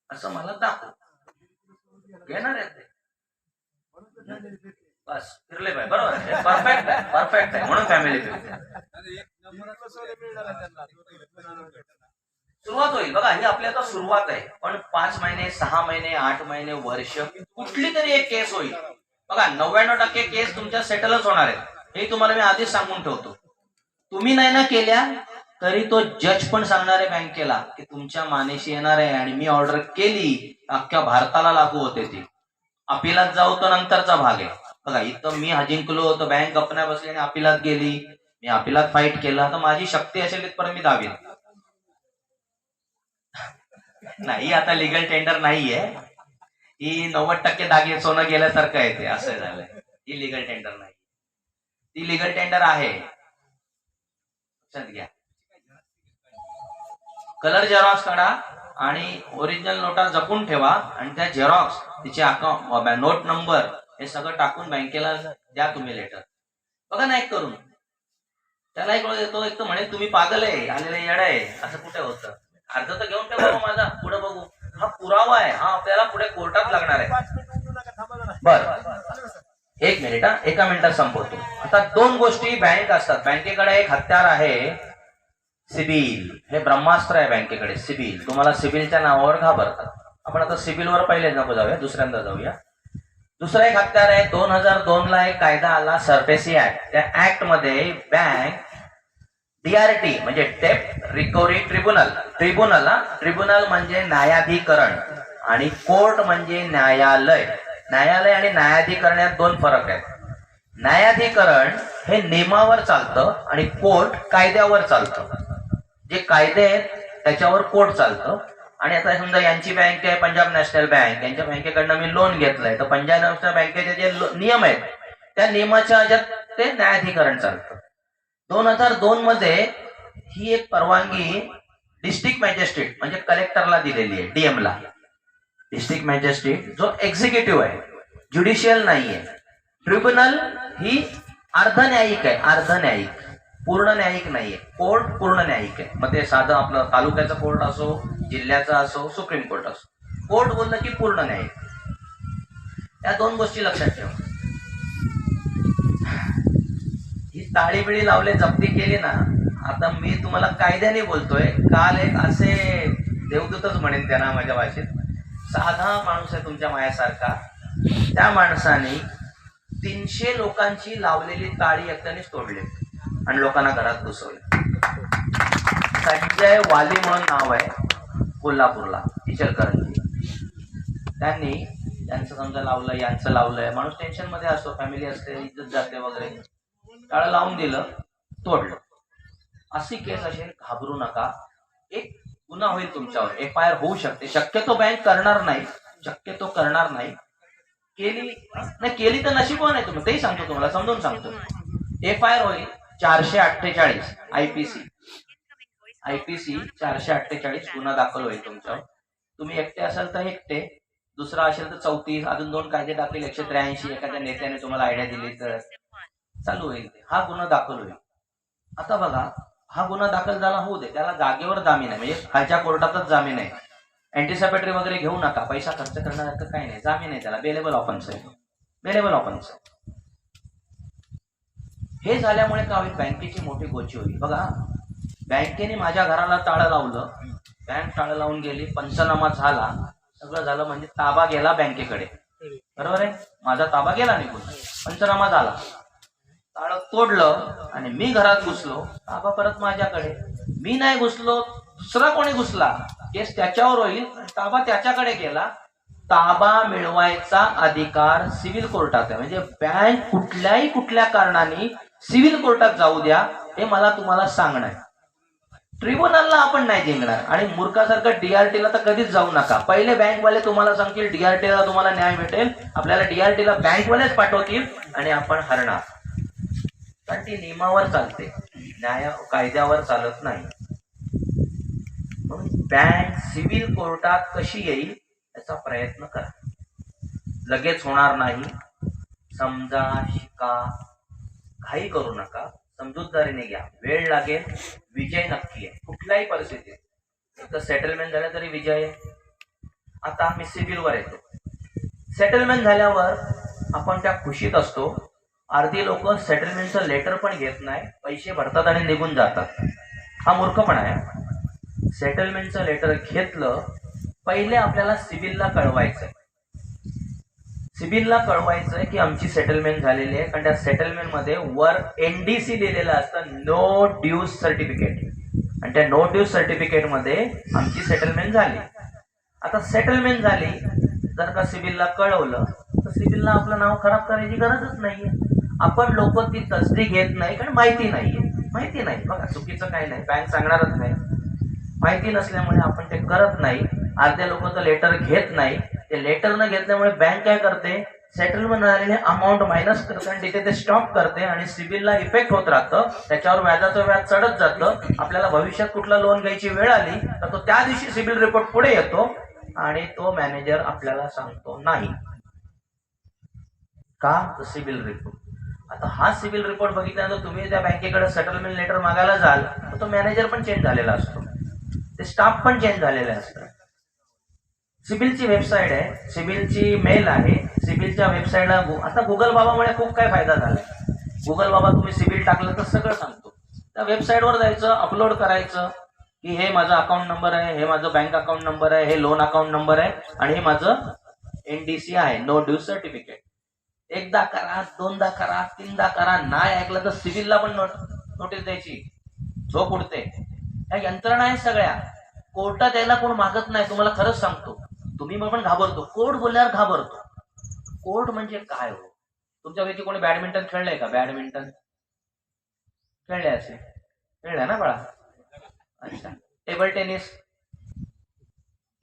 असं मला दाखव, घेणार आहे ते. बस फिरले पाहिजे, बरोबर आहे, परफेक्ट आहे, परफेक्ट आहे, म्हणून फॅमिली सुरुवात होईल. बघा ही आपली आता सुरुवात आहे, पण 5 महिने 6 महिने 8 महिने वर्ष कुठली तरी एक केस होईल. बघा 99% केस तुमच्या सेटलच होणार आहेत, हे तुम्हाला मी आधीच सांगून ठेवतो. तुम्ही नाही ना केल्या तरी तो जज पण सांगणार आहे बँकेला की तुमच्या मानेशी येणार आहे, आणि मी ऑर्डर केली, अख्ख्या भारताला लागू होते ती. अपिलात जाऊ तो नंतरचा भाग आहे. बघा इथं मी जिंकलो होतो, बँक गपण्या बसली आणि अपिलात गेली, मी अपिलात फाईट केला, तर माझी शक्ती असेल तिथपर्यंत मी दाबीन. नाही आता लिगल टेंडर नाहीये, ही 90% दागे सोनं गेल्यासारखं आहे, ते असं झालंय. ही लिगल टेंडर नाही, ती लिगल टेंडर आहे, लक्षात घ्या. कलर झेरॉक्स काढा आणि ओरिजिनल नोटा जपून ठेवा, आणि त्या झेरॉक्स तिचे अकाउंट नोट नंबर हे सगळं टाकून बँकेला द्या तुम्ही लेटर. बघा ना एक करून, त्याला एक येतो, एक तर म्हणे तुम्ही पागल आहे, आलेले येड आहे, असं कुठे होतं. अर्ज तर घेऊन ठेवा माझा, पुढे बघू, हा पुरावा आहे, हा आपल्याला पुढे कोर्टात लागणार आहे. बर 1 मिनिट, एका मिनिटात संपवतो. आता 2 गोष्टी बँक असतात, बँकेकडे एक हत्यार आहे सिबिल, हे ब्रह्मास्त्र आहे बँकेकडे, सिबिल. तुम्हाला सिबिलच्या नावावर घाबरतात. आपण आता सिबिलवर पहिले नको जाऊया, दुसऱ्यांदा जाऊया. दुसरं एक हत्यार आहे, 2002 एक कायदा आला, सरफेसी ऍक्ट. त्या ऍक्ट मध्ये बँक DRT म्हणजे डेप्ट रिकव्हरी ट्रिब्युनल, ट्रिब्युनल म्हणजे न्यायाधिकरण, आणि कोर्ट म्हणजे न्यायालय. न्यायालय आणि न्यायाधिकरण यात 2 फरक आहेत. न्यायाधिकरण हे नियमावर चालतं आणि कोर्ट कायद्यावर चालतं. जे कायदे आहेत त्याच्यावर कोर्ट चालतं. आणि आता समजा यांची बँक आहे पंजाब नॅशनल बँक, यांच्या बँकेकडनं मी लोन घेतलंय, तर पंजाब नॅशनल बँकेचे जे नियम आहेत त्या नियमाच्या ह्याच्यात ते न्यायाधिकरण चालतं. 2002 मध्ये ही एक परवानगी डिस्ट्रिक्ट मॅजिस्ट्रेट म्हणजे कलेक्टरला दिलेली आहे, डीएम ला. डिस्ट्रिक्ट मॅजिस्ट्रेट जो एक्झिक्युटिव्ह आहे, ज्युडिशियल नाहीये. ट्रिब्युनल ही अर्धन्यायिक आहे, अर्धन्यायिक, पूर्ण न्यायिक नाहीये. कोर्ट पूर्ण न्यायिक आहे. मग ते साधं आपलं तालुक्याचा कोर्ट असो, जिल्ह्याचा असो, सुप्रीम कोर्ट असो, कोर्ट बोललं की पूर्ण न्यायिक. या दोन गोष्टी लक्षात ठेवा. ही ताळी बिळी लावले, जप्ती केली ना. आता मी तुम्हाला कायद्याने बोलतोय. काल एक असे देवदूतच म्हणेन त्यांना माझ्या भाषेत, साधा माणूस आहे तुमच्या मायासारखा, त्या माणसाने 300 लोकांची लावलेली ताळी एकट्यानेच तोडली आणि लोकांना घरात घुसवले. संजय वाली म्हणून नाव आहे, कोल्हापूरला, इचलकरंजी. त्यांनी त्यांचं समजा लावलं, यांचं लावलंय. माणूस टेन्शन मध्ये असतो, फॅमिली असते, इज्जत जाते वगैरे. टाळं लावून दिलं, तोडलं. अशी केस असेल, घाबरू नका. एक गुन्हा होईल तुमच्यावर, FIR होऊ शकते. शक्यतो बँक करणार नाही, शक्यतो करणार नाही. केली तर नशीबवान आहे तुम्ही, तेही सांगतो तुम्हाला, समजून सांगतो. FIR होईल 448 IPC 448 गुन्हा दाखल होईल तुमच्यावर. तुम्ही एकटे असाल तर एकटे, दुसरा असेल तर 34, अजून 2 कायदे टाकले 183. एखाद्या नेत्याने तुम्हाला आयडिया दिली तर चालू होईल. हा गुन्हा दाखल होईल. आता बघा, हा गुन्हा दाखल झाला होऊ दे, त्याला जागेवर जामीन आहे, म्हणजे खालच्या कोर्टातच जामीन आहे. अँटिसिपेटरी वगैरे घेऊ नका, पैसा खर्च करण्यासारखं काही नाही, जामीन आहे त्याला, बेलेबल ऑफन्स आहे, बेलेबल ऑफन्स. हे झाल्यामुळे काय होईल, बँकेची मोठी गोची होईल. बघा, बँकेने माझ्या घराला टाळं लावलं, बँक टाळं लावून गेली, पंचनामा झाला, सगळं झालं, म्हणजे ताबा गेला बँकेकडे, बरोबर आहे. माझा ताबा गेला निघून, पंचनामा झाला, ताळं तोडलं आणि मी घरात घुसलो, ताबा परत माझ्याकडे. मी नाही घुसलो, दुसरा कोणी घुसला, केस त्याच्यावर होईल, ताबा त्याच्याकडे गेला. ताबा मिळवायचा अधिकार सिव्हिल कोर्टात आहे. म्हणजे बँक कुठल्या कारणाने सिव्हिल कोर्टात जाऊ द्या, हे मला तुम्हाला सांगणं आहे. ट्रिब्युनलला आपण नाही जिंकणार. आणि मूर्खासारखं DRT ला तर कधीच जाऊ नका. पहिले बँकवाले तुम्हाला सांगतील DRT ला तुम्हाला न्याय भेटेल, आपल्याला DRT ला बँकवालेच पाठवतील आणि आपण हरणार. कारण ती नियमावर चालते, न्याय कायद्यावर चालत नाही. म्हणून बँक सिव्हिल कोर्टात कशी येईल याचा प्रयत्न करा. लगेच होणार नाही. समजा, शिका, घाई करू नका, समजूतदारीने घ्या. वेळ लागेल, विजय नक्की आहे कुठल्याही परिस्थितीत. तर सेटलमेंट झालं तरी विजय आहे. आता आम्ही सिव्हिलवर येतो. सेटलमेंट झाल्यावर आपण त्या खुशीत असतो. अर्धी लोक सेटलमेंटचं लेटर पण घेत नाही, पैसे भरतात आणि निघून जातात. हा मूर्खपणा आहे. सेटलमेंटचं लेटर घेतलं, पहिले आपल्याला सिव्हिलला कळवायचंय. सिव्हिलला कळवायचंय की आमची सेटलमेंट झालेली आहे. कारण त्या सेटलमेंट मध्ये वर NDC लिहिलेलं असतं, नो ड्यूज सर्टिफिकेट. आणि त्या नो ड्यूज सर्टिफिकेट मध्ये आमची सेटलमेंट झाली. आता सेटलमेंट झाली, जर का सिव्हिलला कळवलं तर सिव्हिलला आपलं नाव खराब करायची गरजच नाहीये. आपण लोक ती तसदी घेत नाही, कारण माहिती नाहीये. माहिती नाही, बघा, चुकीचं काही नाही, बँक सांगणारच नाही. माहिती नसल्यामुळे आपण ते करत नाही. अर्धे लोक तर लेटर घेत नाही. ते लेटर न घेतल्यामुळे बँक काय करते, सेटलमेंट झालेले अमाऊंट मायनस करते आणि तिथे ते स्टॉप करते आणि सिव्हिलला इफेक्ट होत राहतं. त्याच्यावर व्याजाचं व्याज चढत जातं. आपल्याला भविष्यात कुठला लोन घ्यायची वेळ आली तर तो त्या दिवशी सिव्हिल रिपोर्ट पुढे येतो आणि तो मॅनेजर आपल्याला सांगतो नाही का, सिव्हिल रिपोर्ट. आता हा सिव्हिल रिपोर्ट बघितल्यानंतर तुम्ही त्या बँकेकडे सेटलमेंट लेटर मागायला जाल तर तो मॅनेजर पण चेंज झालेला असतो, ते स्टाफ पण चेंज झालेले असतात. सिबिलची वेबसाईट आहे, सिबिलची मेल आहे, सिबिलच्या वेबसाईटला आता गुगल बाबामुळे खूप काय फायदा झालाय. गुगल बाबा तुम्ही सिबिल टाकलं तर सगळं सांगतो. त्या वेबसाईटवर जायचं, अपलोड करायचं की हे माझं अकाउंट नंबर आहे, हे माझं बँक अकाउंट नंबर आहे, हे लोन अकाउंट नंबर आहे आणि हे माझं NDC आहे, नो ड्यूज सर्टिफिकेट. एकदा करा, दोनदा करा, तीनदा करा. नाही ऐकलं तर सिव्हिलला पण नोटीस द्यायची, झोप उडते. या यंत्रणा आहे सगळ्या. कोर्टात यायला कोण मागत नाही, तुम्हाला खरंच सांगतो. तुम्ही पण घाबरतो, कोर्ट बोलल्यावर घाबरतो. कोर्ट म्हणजे काय हो? तुमच्यापैकी कोणी बॅडमिंटन खेळलंय का? बॅडमिंटन खेळले असेल, खेळलंय ना बाळा? अच्छा. टेबल टेनिस,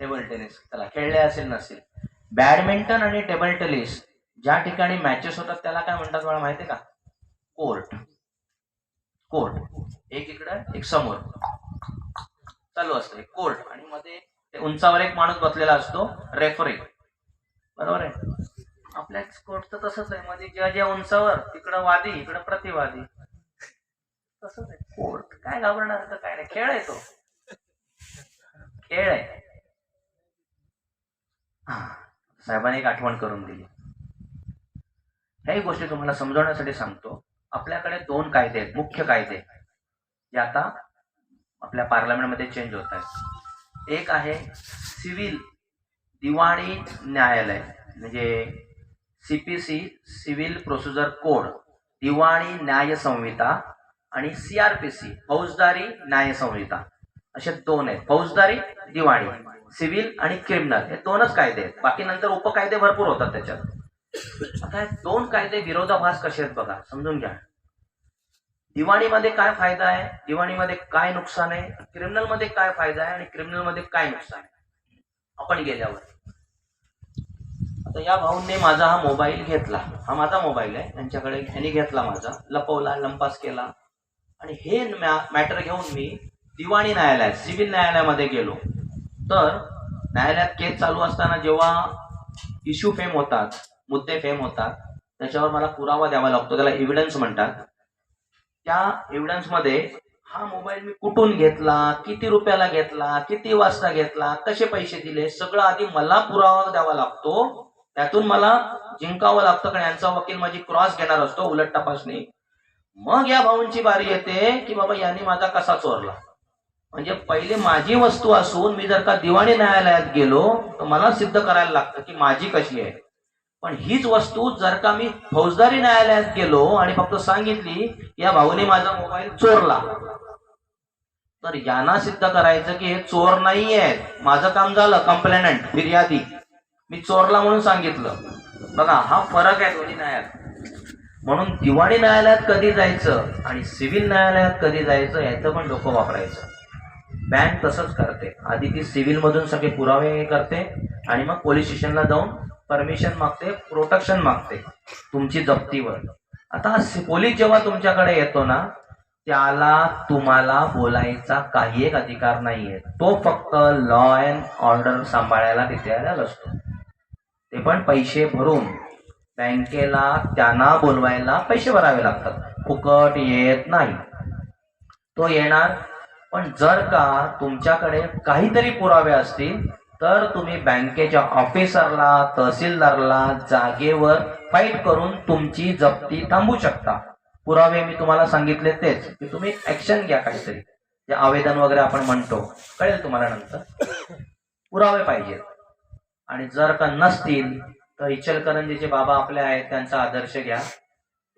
टेबल टेनिस चला खेळले असेल नसेल. बॅडमिंटन आणि टेबल टेनिस ज्या ठिकाणी मॅचेस होतात त्याला काय म्हणतात मला माहितीये का? कोर्ट. कोर्ट. एक इकडं एक समोर चालू असतं, एक कोर्ट, आणि मध्ये ते उंचावर एक माणूस बसलेला असतो, रेफरी. बरोबर आहे. आपल्या कोर्टचं तसंच आहे, मध्ये ज्या उंचावर तिकडं वादी, इकडं प्रतिवादी. तसंच आहे कोर्ट. काय घाबरणार, तर काय नाही, खेळ आहे तो, खेळ आहे. साहेबांनी एक आठवण करून दिली. ह्याही गोष्टी तुम्हाला समजवण्यासाठी सांगतो. आपल्याकडे 2 कायदे आहेत, मुख्य कायदे, जे आता आपल्या पार्लमेंटमध्ये चेंज होत आहेत. एक आहे सिव्हिल दिवाणी न्यायालय, म्हणजे CPC, सिव्हिल प्रोसिजर कोड, दिवाणी न्याय संहिता, आणि CRPC, फौजदारी न्याय संहिता. असे 2 आहेत, फौजदारी, दिवाणी, सिव्हिल आणि क्रिमिनल, हे 2च कायदे आहेत. बाकी नंतर उपकायदे भरपूर होतात त्याच्यात. आता हे 2 कायदे विरोधाभास कसे आहेत बघा, समजून घ्या. दिवाणीमध्ये काय फायदा आहे, दिवाणीमध्ये काय नुकसान आहे, क्रिमिनल मध्ये काय फायदा आहे आणि क्रिमिनल मध्ये काय नुकसान आहे, आपण गेल्यावर. आता या भाऊंनी माझा हा मोबाईल घेतला, हा माझा मोबाईल आहे, त्यांच्याकडे ह्यांनी घेतला माझा, लपवला, लंपास केला, आणि हे मॅटर घेऊन मी दिवाणी न्यायालयात, सिव्हिल न्यायालयामध्ये गेलो. तर न्यायालयात केस चालू असताना जेव्हा इश्यू फेम होतात, मुद्दे फेम होतात, त्याच्यावर मला पुरावा द्यावा लागतो, त्याला एव्हिडन्स म्हणतात. त्या एव्हिडन्स मध्ये हा मोबाईल मी कुठून घेतला, किती रुपयाला घेतला, किती वाजता घेतला, कसे पैसे दिले, सगळं आधी मला पुरावा द्यावा लागतो. त्यातून मला जिंकावं लागतं, कारण यांचा वकील माझी क्रॉस घेणार असतो, उलट तपासणी. मग या भाऊंची बारी येते की बाबा यांनी माझा कसा चोरला. म्हणजे पहिले माझी वस्तू असून मी जर का दिवाणी न्यायालयात गेलो तर मला सिद्ध करायला लागतं की माझी कशी आहे. पण हीच वस्तू जर का मी फौजदारी न्यायालयात गेलो आणि फक्त सांगितली या भाऊने माझा मोबाईल चोरला, तर यांना सिद्ध करायचं की हे चोर नाही आहेत, माझं काम झालं, कंप्लेनंट, फिर्यादी, मी चोरला म्हणून सांगितलं. बघा हा फरक आहे दोन्ही न्यायालयात. म्हणून दिवाणी न्यायालयात कधी जायचं आणि सिव्हिल न्यायालयात कधी जायचं याचं पण डोकं वापरायचं. बँक तसंच करते, आधी ती सिव्हिल मधून सगळे पुरावे करते आणि मग पोलीस स्टेशनला जाऊन परमिशन मागते, प्रोटेक्शन मागते तुमची जप्तीवर. आता पोलीस जेव्हा तुमच्याकडे येतो ना, त्याला तुम्हाला बोलायचा काही एक अधिकार नाहीये, तो फक्त लॉ अँड ऑर्डर सांभाळायला तिथे आलेला असतो. ते पण पैसे भरून. बँकेला त्यांना बोलवायला पैसे भरावे लागतात, फुकट येत नाही. तो येणार, पण जर का तुमच्याकडे काहीतरी पुरावे असतील तर तुम्ही बँकेच्या ऑफिसरला, तहसीलदारला जागेवर फाईट करून तुमची जप्ती थांबवू शकता. पुरावे मी तुम्हाला सांगितले तेच, की तुम्ही ऍक्शन घ्या काहीतरी, जे आवेदन वगैरे आपण म्हणतो, कळेल तुम्हाला नंतर. पुरावे पाहिजेत. आणि जर का नसतील तर इचलकरंजीचे बाबा आपले आहेत, त्यांचा आदर्श घ्या.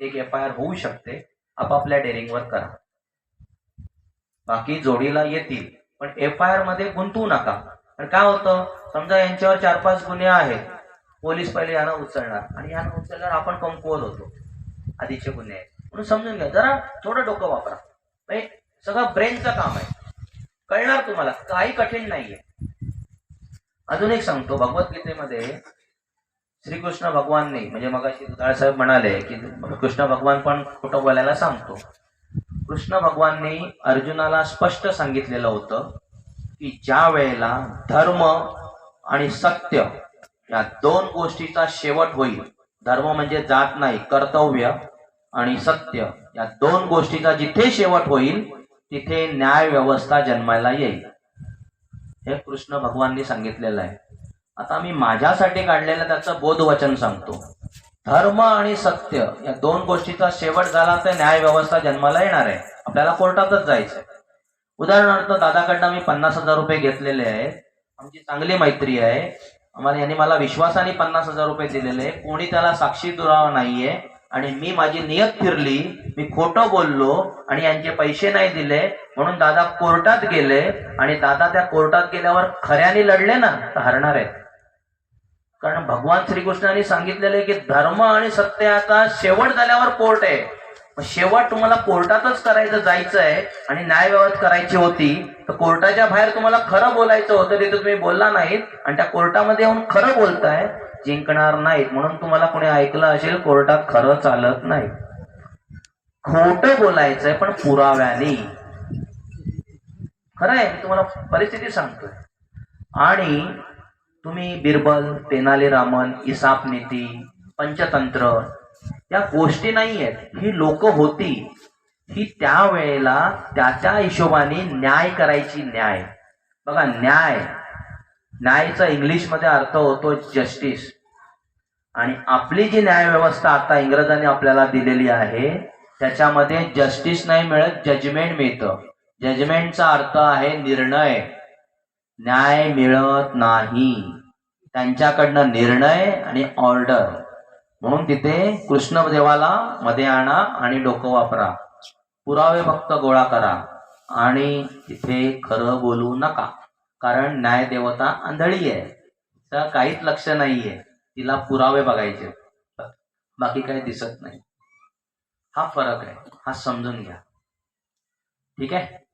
एक FIR होऊ शकते, आपापल्या डेअरिंगवर करा. बाकी जोडीला येतील, पण FIR मध्ये गुंतवू नका. पण काय होतं, समजा यांच्यावर 4-5 गुन्हे आहेत, पोलीस पहिले यांना उचलणार आणि यांना उचलल्यावर आपण कमकुवत होतो, आधीचे गुन्हे आहेत. म्हणून समजून घ्या, जरा थोडं डोकं वापरा. सगळं ब्रेनचं काम आहे, कळणार तुम्हाला, काही कठीण नाहीये. अजून एक सांगतो, भगवद्गीतेमध्ये श्रीकृष्ण भगवानने, म्हणजे मगाशी दुधाळ साहेब म्हणाले की कृष्ण भगवान पण खोटं बोलायला सांगतो. कृष्ण भगवानने अर्जुनाला स्पष्ट सांगितलेलं होतं की ज्या वेळेला धर्म आणि सत्य या 2 गोष्टीचा शेवट होईल, धर्म म्हणजे जात नाही, कर्तव्य, आणि सत्य या 2 गोष्टीचा जिथे शेवट होईल तिथे न्याय व्यवस्था जन्माला येईल. हे कृष्ण भगवाननी सांगितलेलं आहे. आता मी माझ्यासाठी काढलेलं त्याचं बोधवचन सांगतो. धर्म आणि सत्य या 2 गोष्टीचा शेवट झाला तर न्याय व्यवस्था जन्माला येणार आहे, आपल्याला कोर्टातच जायचंय. उदाहरणार्थ दादाकडनं मी 50,000 रुपये घेतलेले आहेत, आमची चांगली मैत्री आहे, आम्हाला यांनी मला विश्वासाने 50,000 रुपये दिलेले, कोणी त्याला साक्षी दुरावा नाहीये, आणि मी माझी नियत फिरली, मी खोटं बोललो आणि यांचे पैसे नाही दिले म्हणून दादा कोर्टात गेले, आणि दादा त्या कोर्टात गेल्यावर खऱ्याने लढले ना तर हरणार आहेत. कारण भगवान श्रीकृष्णाने सांगितलेले की धर्म आणि सत्याचा शेवट झाल्यावर कोर्ट आहे. शेवट तुम्हाला कोर्टातच करायचं, जायचं आहे, आणि न्याय व्यवस्था करायची होती तर कोर्टाच्या बाहेर तुम्हाला खरं बोलायचं होतं, तिथे तुम्ही बोलला नाहीत आणि त्या कोर्टामध्ये येऊन खरं बोलताय, जिंकणार नाहीत. म्हणून तुम्हाला कोणी ऐकलं असेल, कोर्टात खरं चालत नाही, खोटं बोलायचंय पण पुराव्याने. खरं आहे, मी तुम्हाला परिस्थिती सांगतोय. आणि तुम्ही बिरबल, तेनालीरामन, इसाप नीती, पंचतंत्र या गोष्टी नाही आहेत, ही लोक होती. ही त्यावेळेला त्या त्या हिशोबाने न्याय करायची. न्याय बघा, न्याय, न्यायचा इंग्लिशमध्ये अर्थ होतो जस्टिस. आणि आपली जी न्याय व्यवस्था आता इंग्रजांनी आपल्याला दिलेली आहे त्याच्यामध्ये जस्टिस नाही मिळत, जजमेंट मिळतं. जजमेंटचा अर्थ आहे निर्णय. न्याय मिळत नाही, त्यांच्याकडनं निर्णय आणि ऑर्डर. म्हणून तिथे कृष्णदेवाला मध्ये आणा आणि डोकं वापरा, पुरावे फक्त गोळा करा आणि तिथे खरं बोलू नका. कारण न्याय देवता आंधळी आहे, तर काहीच लक्ष नाहीये, तिला पुरावे बघायचे, बाकी काही दिसत नाही. हा फरक आहे, हा समजून घ्या. ठीक आहे.